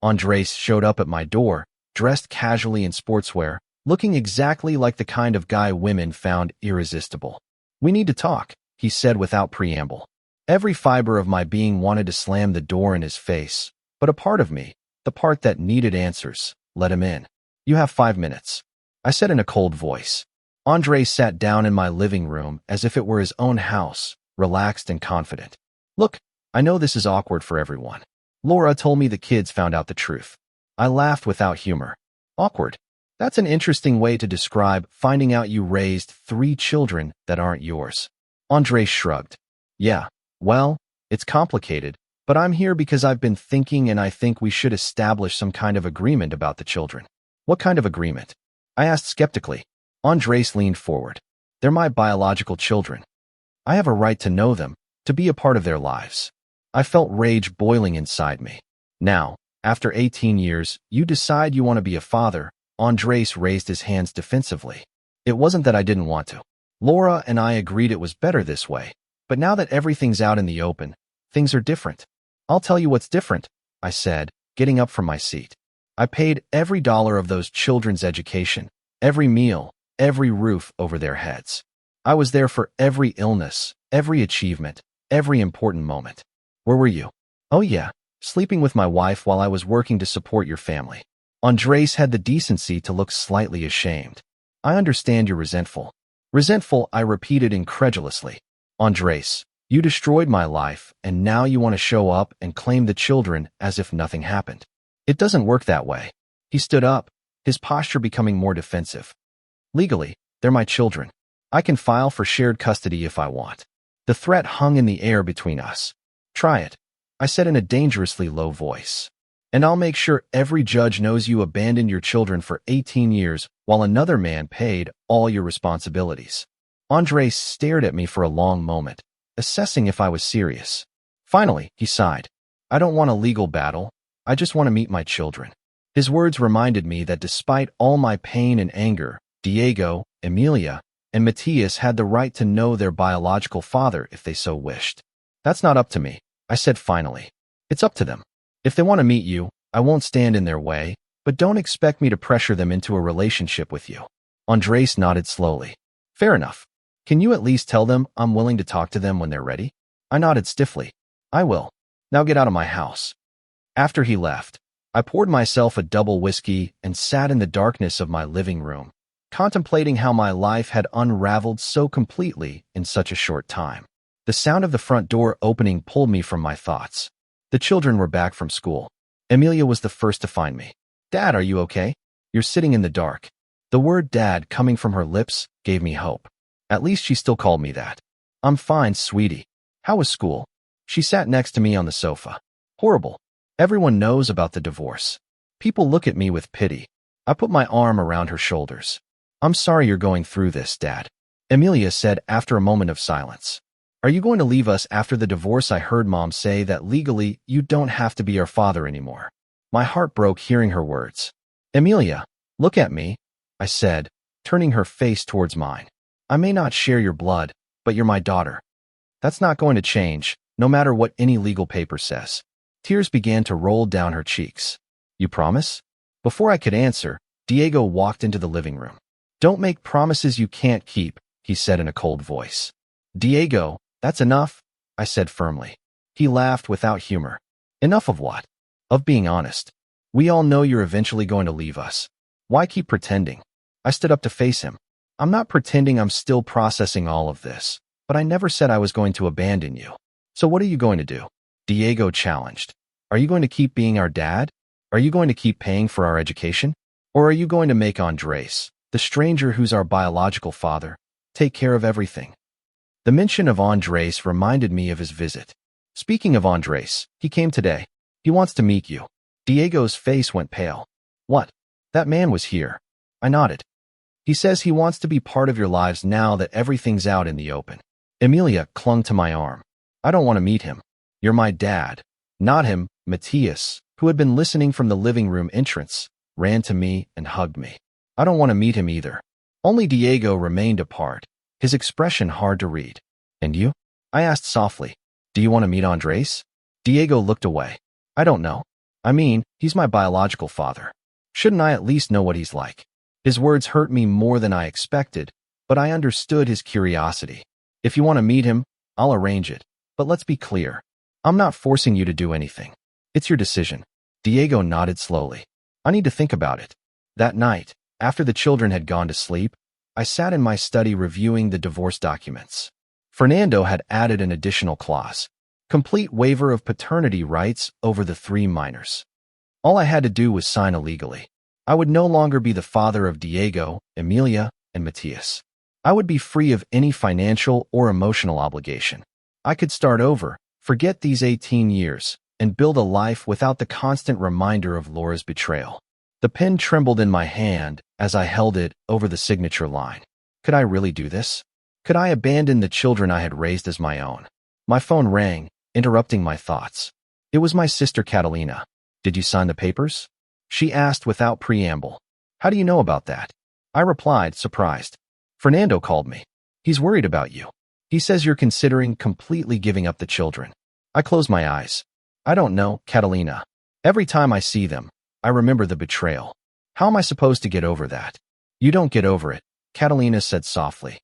Andres showed up at my door, dressed casually in sportswear, looking exactly like the kind of guy women found irresistible. We need to talk, he said without preamble. Every fiber of my being wanted to slam the door in his face, but a part of me, the part that needed answers, let him in. You have 5 minutes, I said in a cold voice. Andres sat down in my living room as if it were his own house, relaxed and confident. Look, I know this is awkward for everyone. Laura told me the kids found out the truth. I laughed without humor. Awkward. That's an interesting way to describe finding out you raised 3 children that aren't yours. Andres shrugged. Yeah, well, it's complicated, but I'm here because I've been thinking and I think we should establish some kind of agreement about the children. What kind of agreement? I asked skeptically. Andres leaned forward. They're my biological children. I have a right to know them, to be a part of their lives. I felt rage boiling inside me. Now, after 18 years, you decide you want to be a father. Andres raised his hands defensively. It wasn't that I didn't want to. Laura and I agreed it was better this way. But now that everything's out in the open, things are different. I'll tell you what's different, I said, getting up from my seat. I paid every dollar of those children's education, every meal, every roof over their heads. I was there for every illness, every achievement, every important moment. Where were you? Oh yeah, sleeping with my wife while I was working to support your family. Andres had the decency to look slightly ashamed. I understand you're resentful. Resentful, I repeated incredulously. Andres, you destroyed my life, and now you want to show up and claim the children as if nothing happened. It doesn't work that way. He stood up, his posture becoming more defensive. Legally, they're my children. I can file for shared custody if I want. The threat hung in the air between us. Try it, I said in a dangerously low voice. And I'll make sure every judge knows you abandoned your children for 18 years while another man paid all your responsibilities. Andres stared at me for a long moment, assessing if I was serious. Finally, he sighed. I don't want a legal battle. I just want to meet my children. His words reminded me that despite all my pain and anger, Diego, Emilia, and Matias had the right to know their biological father if they so wished. That's not up to me, I said finally. It's up to them. If they want to meet you, I won't stand in their way, but don't expect me to pressure them into a relationship with you. Andres nodded slowly. Fair enough. Can you at least tell them I'm willing to talk to them when they're ready? I nodded stiffly. I will. Now get out of my house. After he left, I poured myself a double whiskey and sat in the darkness of my living room, contemplating how my life had unraveled so completely in such a short time. The sound of the front door opening pulled me from my thoughts. The children were back from school. Emilia was the first to find me. Dad, are you okay? You're sitting in the dark. The word Dad coming from her lips gave me hope. At least she still called me that. I'm fine, sweetie. How was school? She sat next to me on the sofa. Horrible. Everyone knows about the divorce. People look at me with pity. I put my arm around her shoulders. I'm sorry you're going through this, Dad. Emilia said after a moment of silence. Are you going to leave us after the divorce? I heard Mom say that legally you don't have to be our father anymore. My heart broke hearing her words. Emilia, look at me, I said, turning her face towards mine. I may not share your blood, but you're my daughter. That's not going to change, no matter what any legal paper says. Tears began to roll down her cheeks. You promise? Before I could answer, Diego walked into the living room. Don't make promises you can't keep, he said in a cold voice. Diego, that's enough, I said firmly. He laughed without humor. Enough of what? Of being honest. We all know you're eventually going to leave us. Why keep pretending? I stood up to face him. I'm not pretending, I'm still processing all of this, but I never said I was going to abandon you. So what are you going to do? Diego challenged. Are you going to keep being our dad? Are you going to keep paying for our education? Or are you going to make Andres, the stranger who's our biological father, take care of everything? The mention of Andres reminded me of his visit. Speaking of Andres, he came today. He wants to meet you. Diego's face went pale. What? That man was here. I nodded. He says he wants to be part of your lives now that everything's out in the open. Emilia clung to my arm. I don't want to meet him. You're my dad. Not him. Matias, who had been listening from the living room entrance, ran to me and hugged me. I don't want to meet him either. Only Diego remained apart, his expression hard to read. And you? I asked softly. Do you want to meet Andres? Diego looked away. I don't know. I mean, he's my biological father. Shouldn't I at least know what he's like? His words hurt me more than I expected, but I understood his curiosity. If you want to meet him, I'll arrange it. But let's be clear. I'm not forcing you to do anything. It's your decision. Diego nodded slowly. I need to think about it. That night, after the children had gone to sleep, I sat in my study reviewing the divorce documents. Fernando had added an additional clause. Complete waiver of paternity rights over the 3 minors. All I had to do was sign illegally. I would no longer be the father of Diego, Emilia, and Matthias. I would be free of any financial or emotional obligation. I could start over, forget these 18 years, and build a life without the constant reminder of Laura's betrayal. The pen trembled in my hand as I held it over the signature line. Could I really do this? Could I abandon the children I had raised as my own? My phone rang, interrupting my thoughts. It was my sister Catalina. Did you sign the papers? She asked without preamble. How do you know about that? I replied, surprised. Fernando called me. He's worried about you. He says you're considering completely giving up the children. I closed my eyes. I don't know, Catalina. Every time I see them, I remember the betrayal. How am I supposed to get over that? You don't get over it, Catalina said softly.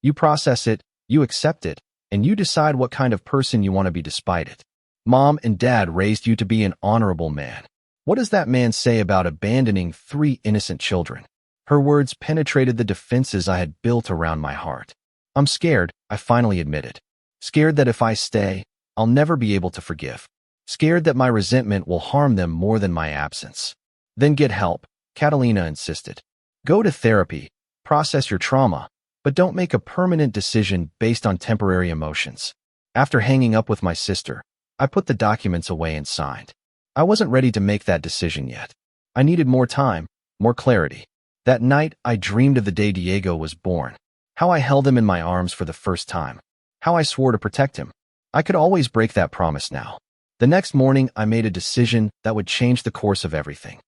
You process it, you accept it, and you decide what kind of person you want to be despite it. Mom and Dad raised you to be an honorable man. What does that man say about abandoning 3 innocent children? Her words penetrated the defenses I had built around my heart. I'm scared, I finally admitted. Scared that if I stay, I'll never be able to forgive. Scared that my resentment will harm them more than my absence. Then get help, Catalina insisted. Go to therapy, process your trauma, but don't make a permanent decision based on temporary emotions. After hanging up with my sister, I put the documents away and signed. I wasn't ready to make that decision yet. I needed more time, more clarity. That night, I dreamed of the day Diego was born, how I held him in my arms for the first time, how I swore to protect him. I could always break that promise now. The next morning, I made a decision that would change the course of everything.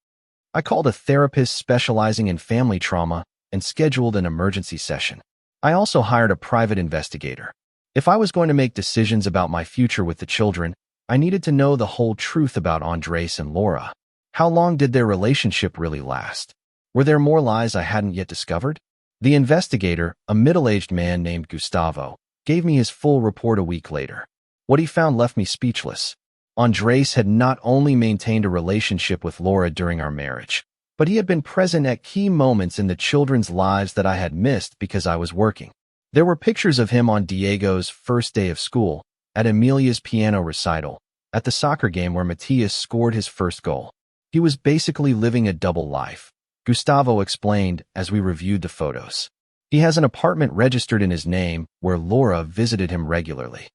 I called a therapist specializing in family trauma and scheduled an emergency session. I also hired a private investigator. If I was going to make decisions about my future with the children, I needed to know the whole truth about Andres and Laura. How long did their relationship really last? Were there more lies I hadn't yet discovered? The investigator, a middle-aged man named Gustavo, gave me his full report a week later. What he found left me speechless. Andres had not only maintained a relationship with Laura during our marriage, but he had been present at key moments in the children's lives that I had missed because I was working. There were pictures of him on Diego's first day of school, at Emilia's piano recital, at the soccer game where Matthias scored his first goal. He was basically living a double life, Gustavo explained as we reviewed the photos. He has an apartment registered in his name where Laura visited him regularly.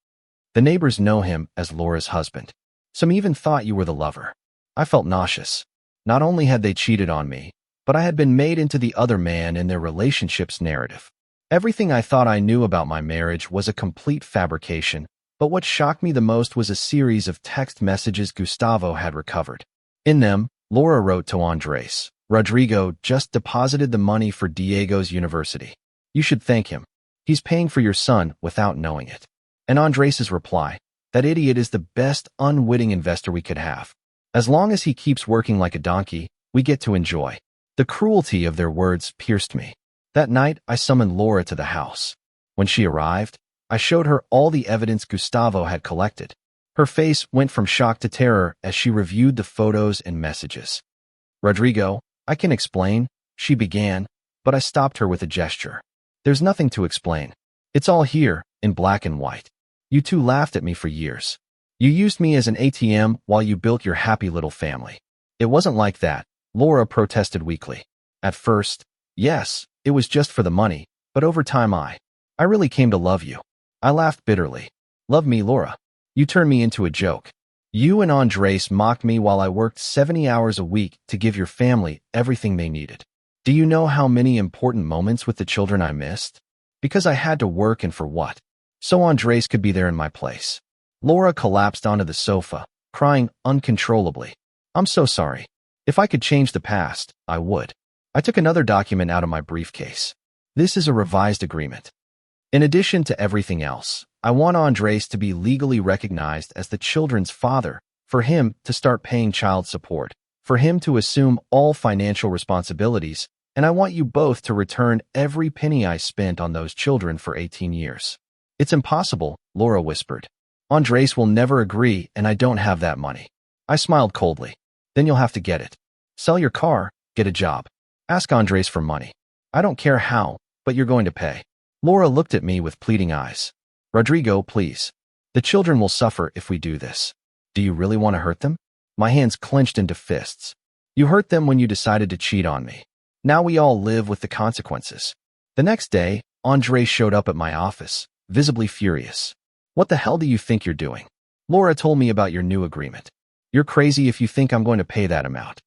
The neighbors know him as Laura's husband. Some even thought you were the lover. I felt nauseous. Not only had they cheated on me, but I had been made into the other man in their relationship's narrative. Everything I thought I knew about my marriage was a complete fabrication, but what shocked me the most was a series of text messages Gustavo had recovered. In them, Laura wrote to Andres, Rodrigo just deposited the money for Diego's university. You should thank him. He's paying for your son without knowing it. And Andres's reply, that idiot is the best unwitting investor we could have. As long as he keeps working like a donkey, we get to enjoy. The cruelty of their words pierced me. That night, I summoned Laura to the house. When she arrived, I showed her all the evidence Gustavo had collected. Her face went from shock to terror as she reviewed the photos and messages. Rodrigo, I can explain, she began, but I stopped her with a gesture. There's nothing to explain. It's all here, in black and white. You two laughed at me for years. You used me as an ATM while you built your happy little family. It wasn't like that, Laura protested weakly. At first, yes, it was just for the money, but over time I really came to love you. I laughed bitterly. Love me, Laura. You turned me into a joke. You and Andres mocked me while I worked 70 hours a week to give your family everything they needed. Do you know how many important moments with the children I missed? Because I had to work, and for what? So Andres could be there in my place. Laura collapsed onto the sofa, crying uncontrollably. I'm so sorry. If I could change the past, I would. I took another document out of my briefcase. This is a revised agreement. In addition to everything else, I want Andres to be legally recognized as the children's father, for him to start paying child support, for him to assume all financial responsibilities, and I want you both to return every penny I spent on those children for 18 years. It's impossible, Laura whispered. Andres will never agree, and I don't have that money. I smiled coldly. Then you'll have to get it. Sell your car, get a job. Ask Andres for money. I don't care how, but you're going to pay. Laura looked at me with pleading eyes. Rodrigo, please. The children will suffer if we do this. Do you really want to hurt them? My hands clenched into fists. You hurt them when you decided to cheat on me. Now we all live with the consequences. The next day, Andre showed up at my office, visibly furious. What the hell do you think you're doing? Laura told me about your new agreement. You're crazy if you think I'm going to pay that amount.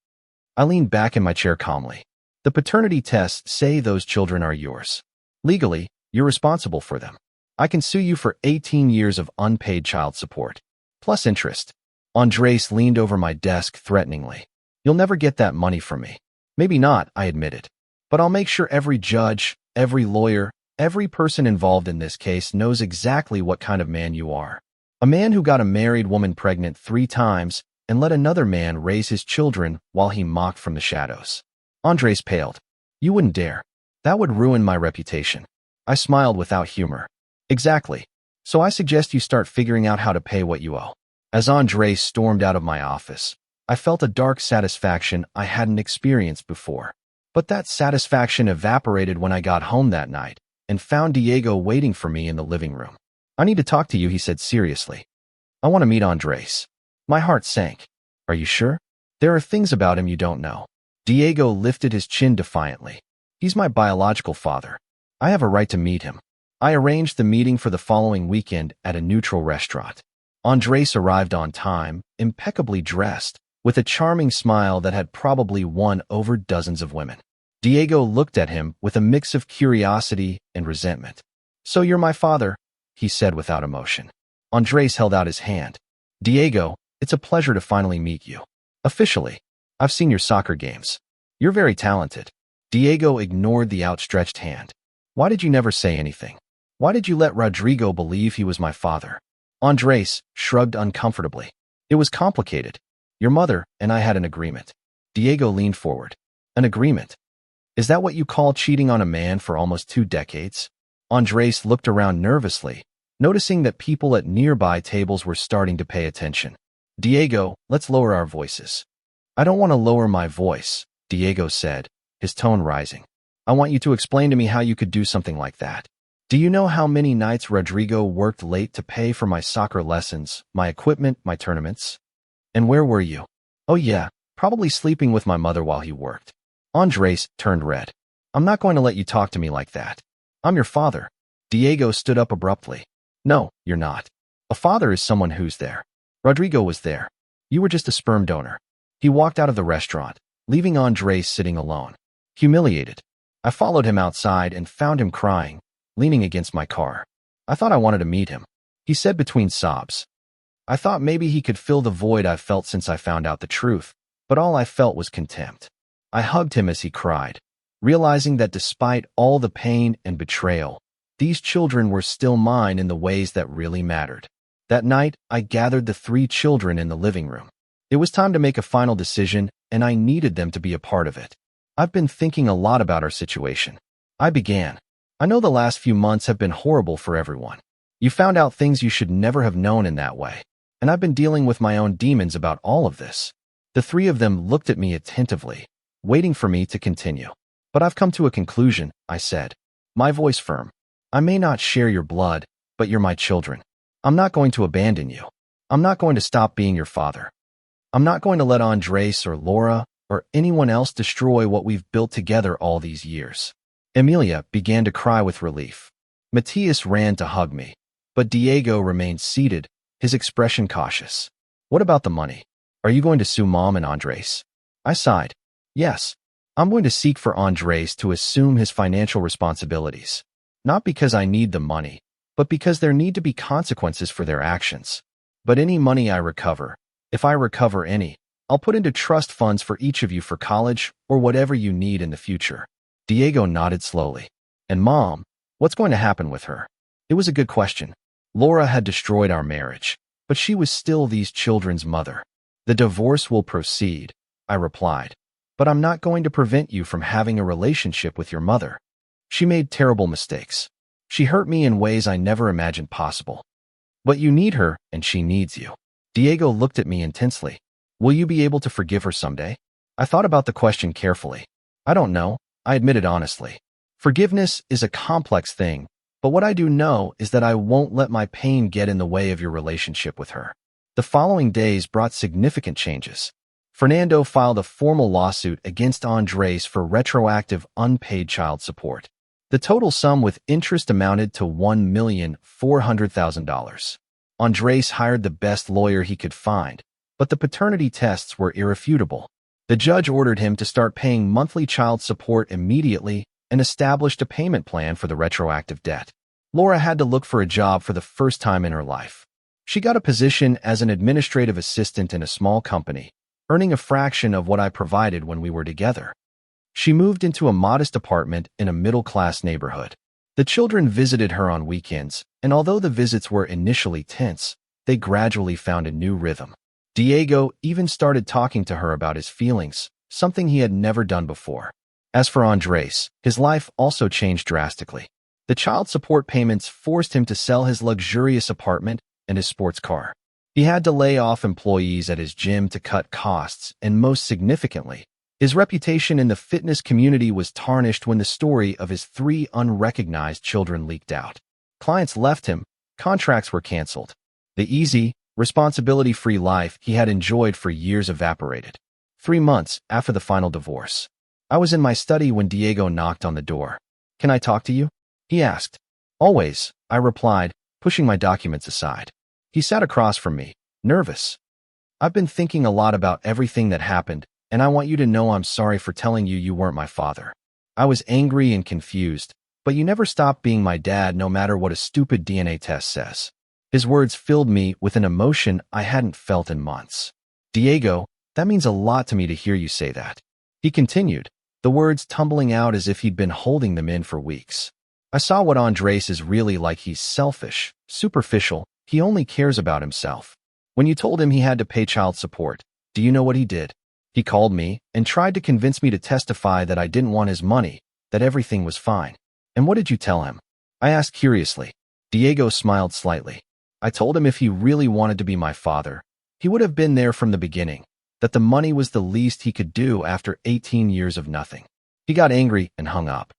I leaned back in my chair calmly. The paternity tests say those children are yours. Legally, you're responsible for them. I can sue you for 18 years of unpaid child support, plus interest. Andres leaned over my desk threateningly. You'll never get that money from me. Maybe not, I admitted. But I'll make sure every judge, every lawyer, every person involved in this case knows exactly what kind of man you are. A man who got a married woman pregnant 3 times and let another man raise his children while he mocked from the shadows. Andres paled. You wouldn't dare. That would ruin my reputation. I smiled without humor. Exactly. So I suggest you start figuring out how to pay what you owe. As Andres stormed out of my office, I felt a dark satisfaction I hadn't experienced before. But that satisfaction evaporated when I got home that night and found Diego waiting for me in the living room. I need to talk to you, he said seriously. I want to meet Andres. My heart sank. Are you sure? There are things about him you don't know. Diego lifted his chin defiantly. He's my biological father. I have a right to meet him. I arranged the meeting for the following weekend at a neutral restaurant. Andres arrived on time, impeccably dressed, with a charming smile that had probably won over dozens of women. Diego looked at him with a mix of curiosity and resentment. So you're my father, he said without emotion. Andres held out his hand. Diego, it's a pleasure to finally meet you. Officially. I've seen your soccer games. You're very talented. Diego ignored the outstretched hand. Why did you never say anything? Why did you let Rodrigo believe he was my father? Andres shrugged uncomfortably. It was complicated. Your mother and I had an agreement. Diego leaned forward. An agreement? Is that what you call cheating on a man for almost 2 decades? Andres looked around nervously, noticing that people at nearby tables were starting to pay attention. Diego, let's lower our voices. I don't want to lower my voice, Diego said, his tone rising. I want you to explain to me how you could do something like that. Do you know how many nights Rodrigo worked late to pay for my soccer lessons, my equipment, my tournaments? And where were you? Oh yeah, probably sleeping with my mother while he worked. Andres turned red. I'm not going to let you talk to me like that. I'm your father. Diego stood up abruptly. No, you're not. A father is someone who's there. Rodrigo was there. You were just a sperm donor. He walked out of the restaurant, leaving Andres sitting alone. Humiliated. I followed him outside and found him crying, leaning against my car. I thought I wanted to meet him, he said between sobs. I thought maybe he could fill the void I've felt since I found out the truth, but all I felt was contempt. I hugged him as he cried, realizing that despite all the pain and betrayal, these children were still mine in the ways that really mattered. That night, I gathered the 3 children in the living room. It was time to make a final decision, and I needed them to be a part of it. I've been thinking a lot about our situation. I began. I know the last few months have been horrible for everyone. You found out things you should never have known in that way. And I've been dealing with my own demons about all of this. The 3 of them looked at me attentively, waiting for me to continue. But I've come to a conclusion, I said, my voice firm. I may not share your blood, but you're my children. I'm not going to abandon you. I'm not going to stop being your father. I'm not going to let Andres or Laura or anyone else destroy what we've built together all these years. Emilia began to cry with relief. Matthias ran to hug me, but Diego remained seated, his expression cautious. What about the money? Are you going to sue Mom and Andres? I sighed. Yes, I'm going to seek for Andres to assume his financial responsibilities. Not because I need the money, but because there need to be consequences for their actions. But any money I recover, if I recover any, I'll put into trust funds for each of you for college or whatever you need in the future. Diego nodded slowly. And Mom, what's going to happen with her? It was a good question. Laura had destroyed our marriage, but she was still these children's mother. The divorce will proceed, I replied. But I'm not going to prevent you from having a relationship with your mother. She made terrible mistakes. She hurt me in ways I never imagined possible. But you need her, and she needs you. Diego looked at me intensely. Will you be able to forgive her someday? I thought about the question carefully. I don't know, I admitted honestly. Forgiveness is a complex thing, But what I do know is that I won't let my pain get in the way of your relationship with her. The following days brought significant changes. Fernando filed a formal lawsuit against Andres for retroactive unpaid child support. The total sum with interest amounted to $1,400,000. Andres hired the best lawyer he could find, but the paternity tests were irrefutable. The judge ordered him to start paying monthly child support immediately and established a payment plan for the retroactive debt. Laura had to look for a job for the first time in her life. She got a position as an administrative assistant in a small company, earning a fraction of what I provided when we were together. She moved into a modest apartment in a middle-class neighborhood. The children visited her on weekends, and although the visits were initially tense, they gradually found a new rhythm. Diego even started talking to her about his feelings, something he had never done before. As for Andres, his life also changed drastically. The child support payments forced him to sell his luxurious apartment and his sports car. He had to lay off employees at his gym to cut costs, and most significantly, his reputation in the fitness community was tarnished when the story of his 3 unrecognized children leaked out. Clients left him, contracts were canceled. The easy, responsibility-free life he had enjoyed for years evaporated. 3 months after the final divorce, I was in my study when Diego knocked on the door. "Can I talk to you?" he asked. "Always," I replied, pushing my documents aside. He sat across from me, nervous. "I've been thinking a lot about everything that happened, and I want you to know I'm sorry for telling you weren't my father. I was angry and confused, but you never stopped being my dad no matter what a stupid DNA test says." His words filled me with an emotion I hadn't felt in months. "Diego, that means a lot to me to hear you say that," he continued, the words tumbling out as if he'd been holding them in for weeks. "I saw what Andres is really like. He's selfish, superficial, he only cares about himself. When you told him he had to pay child support, do you know what he did? He called me and tried to convince me to testify that I didn't want his money, that everything was fine." "And what did you tell him?" I asked curiously. Diego smiled slightly. "I told him if he really wanted to be my father, he would have been there from the beginning, that the money was the least he could do after 18 years of nothing." He got angry and hung up.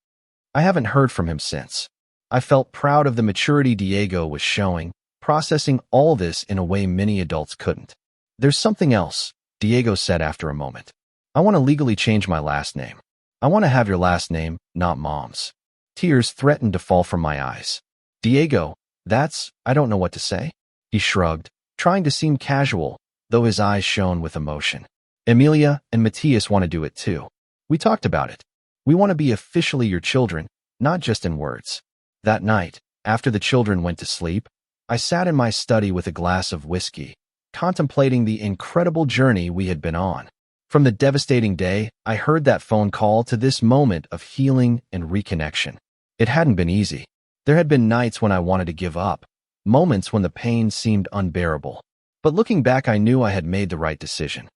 I haven't heard from him since. I felt proud of the maturity Diego was showing, processing all this in a way many adults couldn't. "There's something else," Diego said after a moment. "I want to legally change my last name. I want to have your last name, not Mom's." Tears threatened to fall from my eyes. "Diego, I don't know what to say." He shrugged, trying to seem casual, though his eyes shone with emotion. "Emilia and Matthias want to do it too. We talked about it. We want to be officially your children, not just in words." That night, after the children went to sleep, I sat in my study with a glass of whiskey, contemplating the incredible journey we had been on. From the devastating day I heard that phone call to this moment of healing and reconnection. It hadn't been easy. There had been nights when I wanted to give up, moments when the pain seemed unbearable. But looking back, I knew I had made the right decision.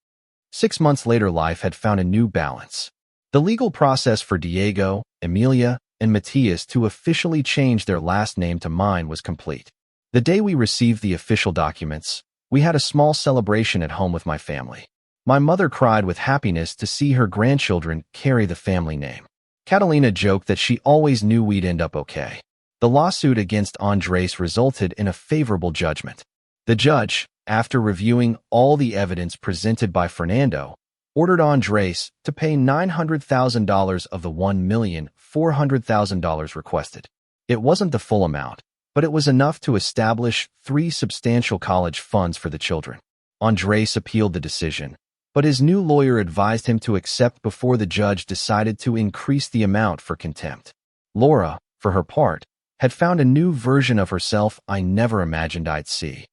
6 months later, life had found a new balance. The legal process for Diego, Emilia, and Matthias to officially change their last name to mine was complete. The day we received the official documents, we had a small celebration at home with my family. My mother cried with happiness to see her grandchildren carry the family name. Catalina joked that she always knew we'd end up okay. The lawsuit against Andres resulted in a favorable judgment. The judge, after reviewing all the evidence presented by Fernando, ordered Andres to pay $900,000 of the $1,400,000 requested. It wasn't the full amount, but it was enough to establish 3 substantial college funds for the children. Andres appealed the decision, but his new lawyer advised him to accept before the judge decided to increase the amount for contempt. Laura, for her part, had found a new version of herself I never imagined I'd see.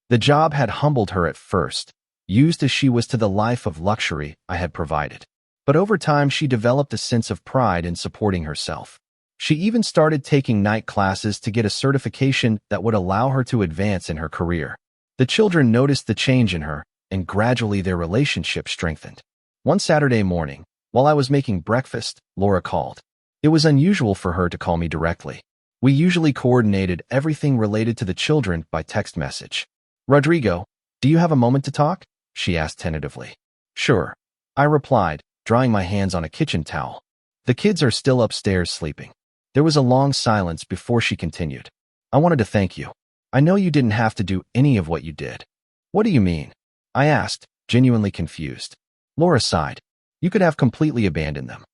The job had humbled her at first, used as she was to the life of luxury I had provided. But over time, she developed a sense of pride in supporting herself. She even started taking night classes to get a certification that would allow her to advance in her career. The children noticed the change in her, and gradually their relationship strengthened. One Saturday morning, while I was making breakfast, Laura called. It was unusual for her to call me directly. We usually coordinated everything related to the children by text message. "Rodrigo, do you have a moment to talk?" she asked tentatively. "Sure," I replied, drying my hands on a kitchen towel. "The kids are still upstairs sleeping. There was a long silence before she continued. I wanted to thank you. I know you didn't have to do any of what you did. What do you mean? I asked, genuinely confused. Laura sighed. You could have completely abandoned them.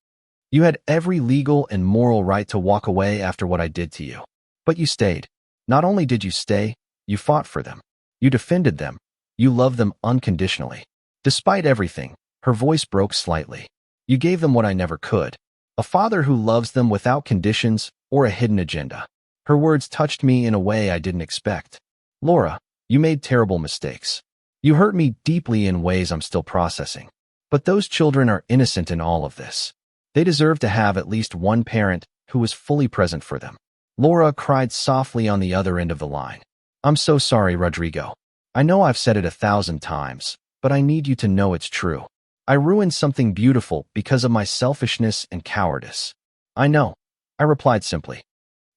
You had every legal and moral right to walk away after what I did to you. But you stayed. Not only did you stay, you fought for them. You defended them. You loved them unconditionally. Despite everything, her voice broke slightly. You gave them what I never could. A father who loves them without conditions or a hidden agenda. Her words touched me in a way I didn't expect. Laura, you made terrible mistakes. You hurt me deeply in ways I'm still processing. But those children are innocent in all of this. They deserve to have at least one parent who was fully present for them. Laura cried softly on the other end of the line. I'm so sorry, Rodrigo. I know I've said it 1,000 times, but I need you to know it's true. I ruined something beautiful because of my selfishness and cowardice. I know, I replied simply.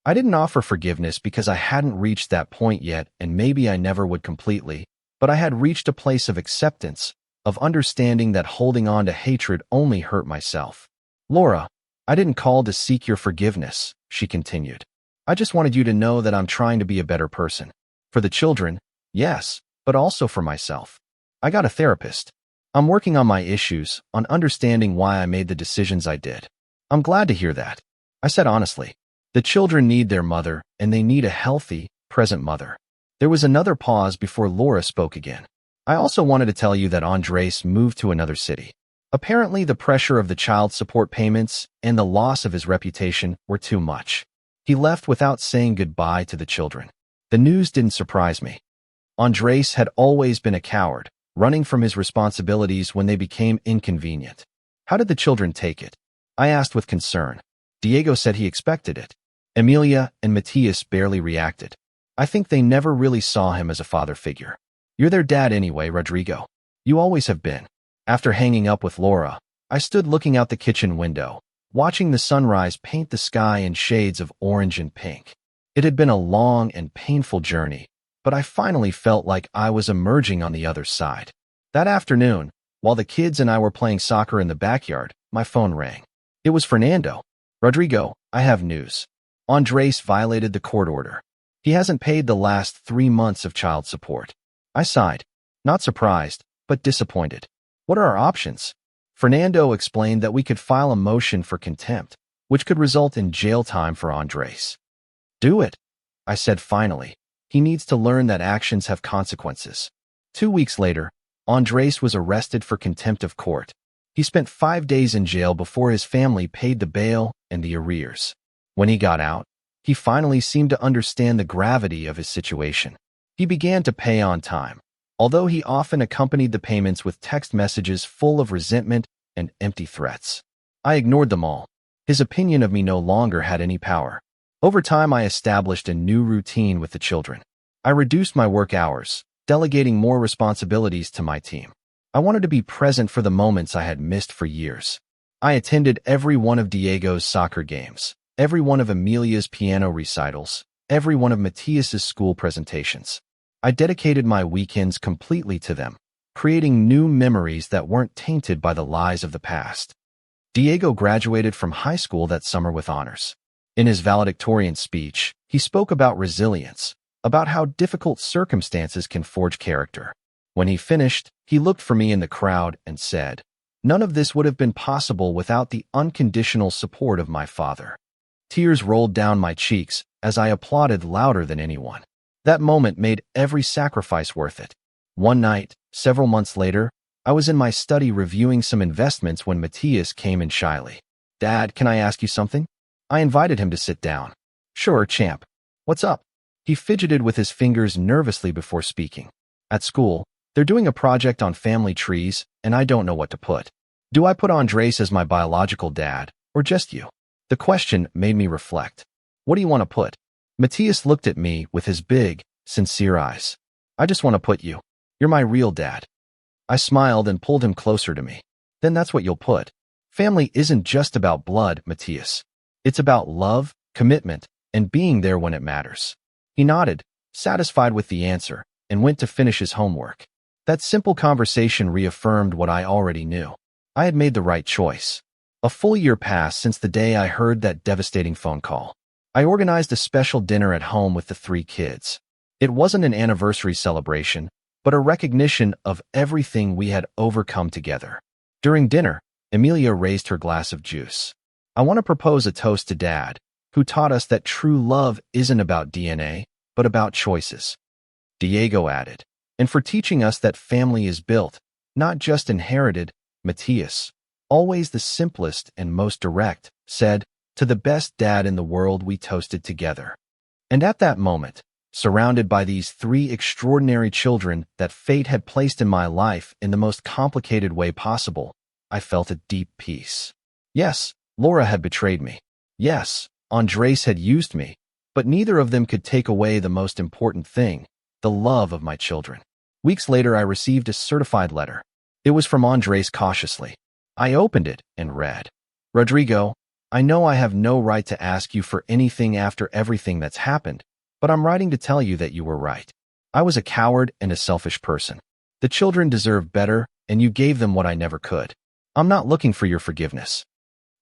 I didn't offer forgiveness because I hadn't reached that point yet, and maybe I never would completely, but I had reached a place of acceptance, of understanding that holding on to hatred only hurt myself. Laura, I didn't call to seek your forgiveness, she continued. I just wanted you to know that I'm trying to be a better person. For the children, yes, but also for myself. I got a therapist. I'm working on my issues, on understanding why I made the decisions I did. I'm glad to hear that. I said honestly. The children need their mother, and they need a healthy, present mother. There was another pause before Laura spoke again. I also wanted to tell you that Andres moved to another city. Apparently, the pressure of the child support payments and the loss of his reputation were too much. He left without saying goodbye to the children. The news didn't surprise me. Andres had always been a coward, running from his responsibilities when they became inconvenient. How did the children take it? I asked with concern. Diego said he expected it. Emilia and Matias barely reacted. I think they never really saw him as a father figure. You're their dad anyway, Rodrigo. You always have been. After hanging up with Laura, I stood looking out the kitchen window, watching the sunrise paint the sky in shades of orange and pink. It had been a long and painful journey, but I finally felt like I was emerging on the other side. That afternoon, while the kids and I were playing soccer in the backyard, my phone rang. It was Fernando. Rodrigo, I have news. Andres violated the court order. He hasn't paid the last 3 months of child support. I sighed, not surprised, but disappointed. What are our options? Fernando explained that we could file a motion for contempt, which could result in jail time for Andres. Do it, I said finally. He needs to learn that actions have consequences. 2 weeks later, Andres was arrested for contempt of court. He spent 5 days in jail before his family paid the bail and the arrears. When he got out, he finally seemed to understand the gravity of his situation. He began to pay on time, although he often accompanied the payments with text messages full of resentment and empty threats. I ignored them all. His opinion of me no longer had any power. Over time, I established a new routine with the children. I reduced my work hours, delegating more responsibilities to my team. I wanted to be present for the moments I had missed for years. I attended every one of Diego's soccer games, every one of Emilia's piano recitals, every one of Matias's school presentations. I dedicated my weekends completely to them, creating new memories that weren't tainted by the lies of the past. Diego graduated from high school that summer with honors. In his valedictorian speech, he spoke about resilience, about how difficult circumstances can forge character. When he finished, he looked for me in the crowd and said, "None of this would have been possible without the unconditional support of my father." Tears rolled down my cheeks as I applauded louder than anyone. That moment made every sacrifice worth it. One night, several months later, I was in my study reviewing some investments when Matias came in shyly. "Dad, can I ask you something?" I invited him to sit down. "Sure, champ. What's up?" He fidgeted with his fingers nervously before speaking. "At school, they're doing a project on family trees, and I don't know what to put. Do I put Andres as my biological dad, or just you?" The question made me reflect. "What do you want to put?" Matias looked at me with his big, sincere eyes. "I just want to put you. You're my real dad." I smiled and pulled him closer to me. "Then that's what you'll put. Family isn't just about blood, Matias. It's about love, commitment, and being there when it matters." He nodded, satisfied with the answer, and went to finish his homework. That simple conversation reaffirmed what I already knew. I had made the right choice. A full year passed since the day I heard that devastating phone call. I organized a special dinner at home with the 3 kids. It wasn't an anniversary celebration, but a recognition of everything we had overcome together. During dinner, Emilia raised her glass of juice. I want to propose a toast to Dad, who taught us that true love isn't about DNA, but about choices. Diego added, and for teaching us that family is built, not just inherited. Matthias, always the simplest and most direct, said, to the best dad in the world. We toasted together. And at that moment, surrounded by these 3 extraordinary children that fate had placed in my life in the most complicated way possible, I felt a deep peace. Yes, Laura had betrayed me. Yes, Andres had used me, but neither of them could take away the most important thing, the love of my children. Weeks later, I received a certified letter. It was from Andres cautiously. I opened it and read, Rodrigo, I know I have no right to ask you for anything after everything that's happened, but I'm writing to tell you that you were right. I was a coward and a selfish person. The children deserve better, and you gave them what I never could. I'm not looking for your forgiveness.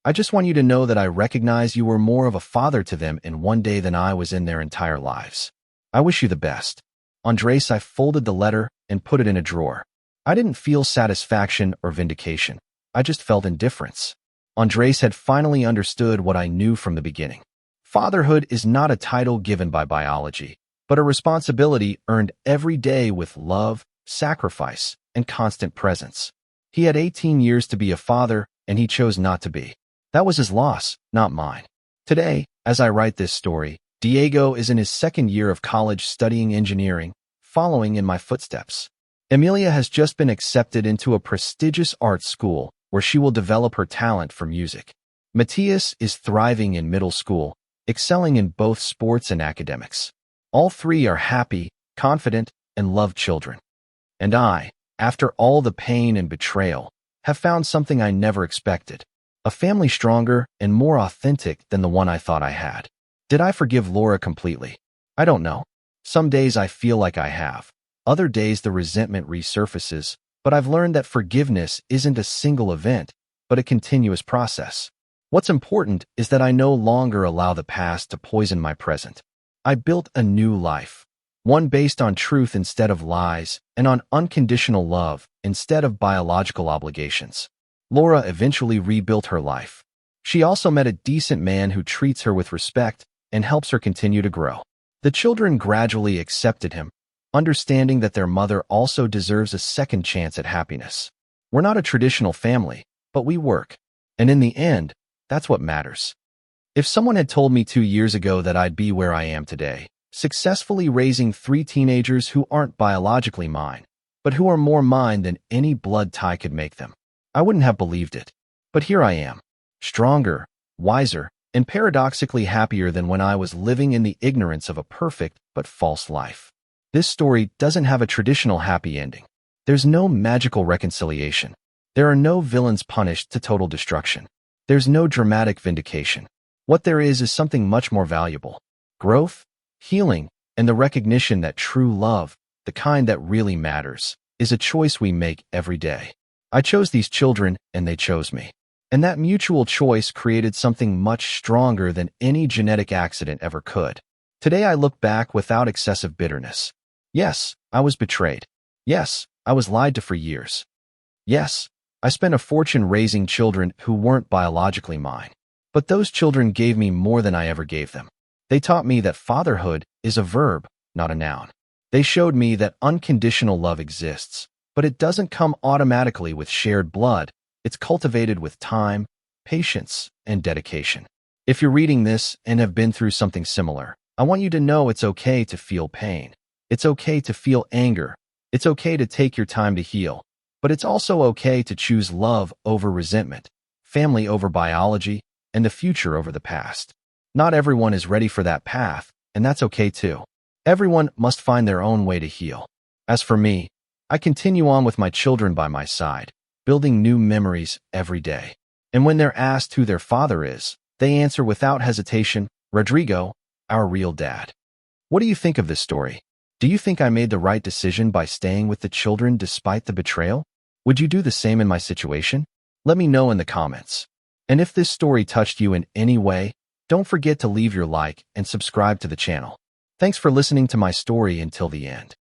I just want you to know that I recognize you were more of a father to them in one day than I was in their entire lives. I wish you the best. Andres, I folded the letter and put it in a drawer. I didn't feel satisfaction or vindication. I just felt indifference. Andres had finally understood what I knew from the beginning. Fatherhood is not a title given by biology, but a responsibility earned every day with love, sacrifice, and constant presence. He had 18 years to be a father, and he chose not to be. That was his loss, not mine. Today, as I write this story, Diego is in his 2nd year of college studying engineering, following in my footsteps. Emilia has just been accepted into a prestigious art school where she will develop her talent for music. Matthias is thriving in middle school, excelling in both sports and academics. All 3 are happy, confident, and love children. And I, after all the pain and betrayal, have found something I never expected. A family stronger and more authentic than the one I thought I had. Did I forgive Laura completely? I don't know. Some days I feel like I have. Other days the resentment resurfaces, but I've learned that forgiveness isn't a single event, but a continuous process. What's important is that I no longer allow the past to poison my present. I built a new life, one based on truth instead of lies, and on unconditional love instead of biological obligations. Laura eventually rebuilt her life. She also met a decent man who treats her with respect and helps her continue to grow. The children gradually accepted him, understanding that their mother also deserves a second chance at happiness. We're not a traditional family, but we work. And in the end, that's what matters. If someone had told me 2 years ago that I'd be where I am today, successfully raising 3 teenagers who aren't biologically mine, but who are more mine than any blood tie could make them, I wouldn't have believed it. But here I am, stronger, wiser, and paradoxically happier than when I was living in the ignorance of a perfect but false life. This story doesn't have a traditional happy ending. There's no magical reconciliation. There are no villains punished to total destruction. There's no dramatic vindication. What there is something much more valuable. Growth, healing, and the recognition that true love, the kind that really matters, is a choice we make every day. I chose these children, and they chose me. And that mutual choice created something much stronger than any genetic accident ever could. Today I look back without excessive bitterness. Yes, I was betrayed. Yes, I was lied to for years. Yes, I spent a fortune raising children who weren't biologically mine. But those children gave me more than I ever gave them. They taught me that fatherhood is a verb, not a noun. They showed me that unconditional love exists, but it doesn't come automatically with shared blood. It's cultivated with time, patience, and dedication. If you're reading this and have been through something similar, I want you to know it's okay to feel pain. It's okay to feel anger. It's okay to take your time to heal. But it's also okay to choose love over resentment, family over biology, and the future over the past. Not everyone is ready for that path, and that's okay too. Everyone must find their own way to heal. As for me, I continue on with my children by my side, building new memories every day. And when they're asked who their father is, they answer without hesitation, Rodrigo, our real dad. What do you think of this story? Do you think I made the right decision by staying with the children despite the betrayal? Would you do the same in my situation? Let me know in the comments. And if this story touched you in any way, don't forget to leave your like and subscribe to the channel. Thanks for listening to my story until the end.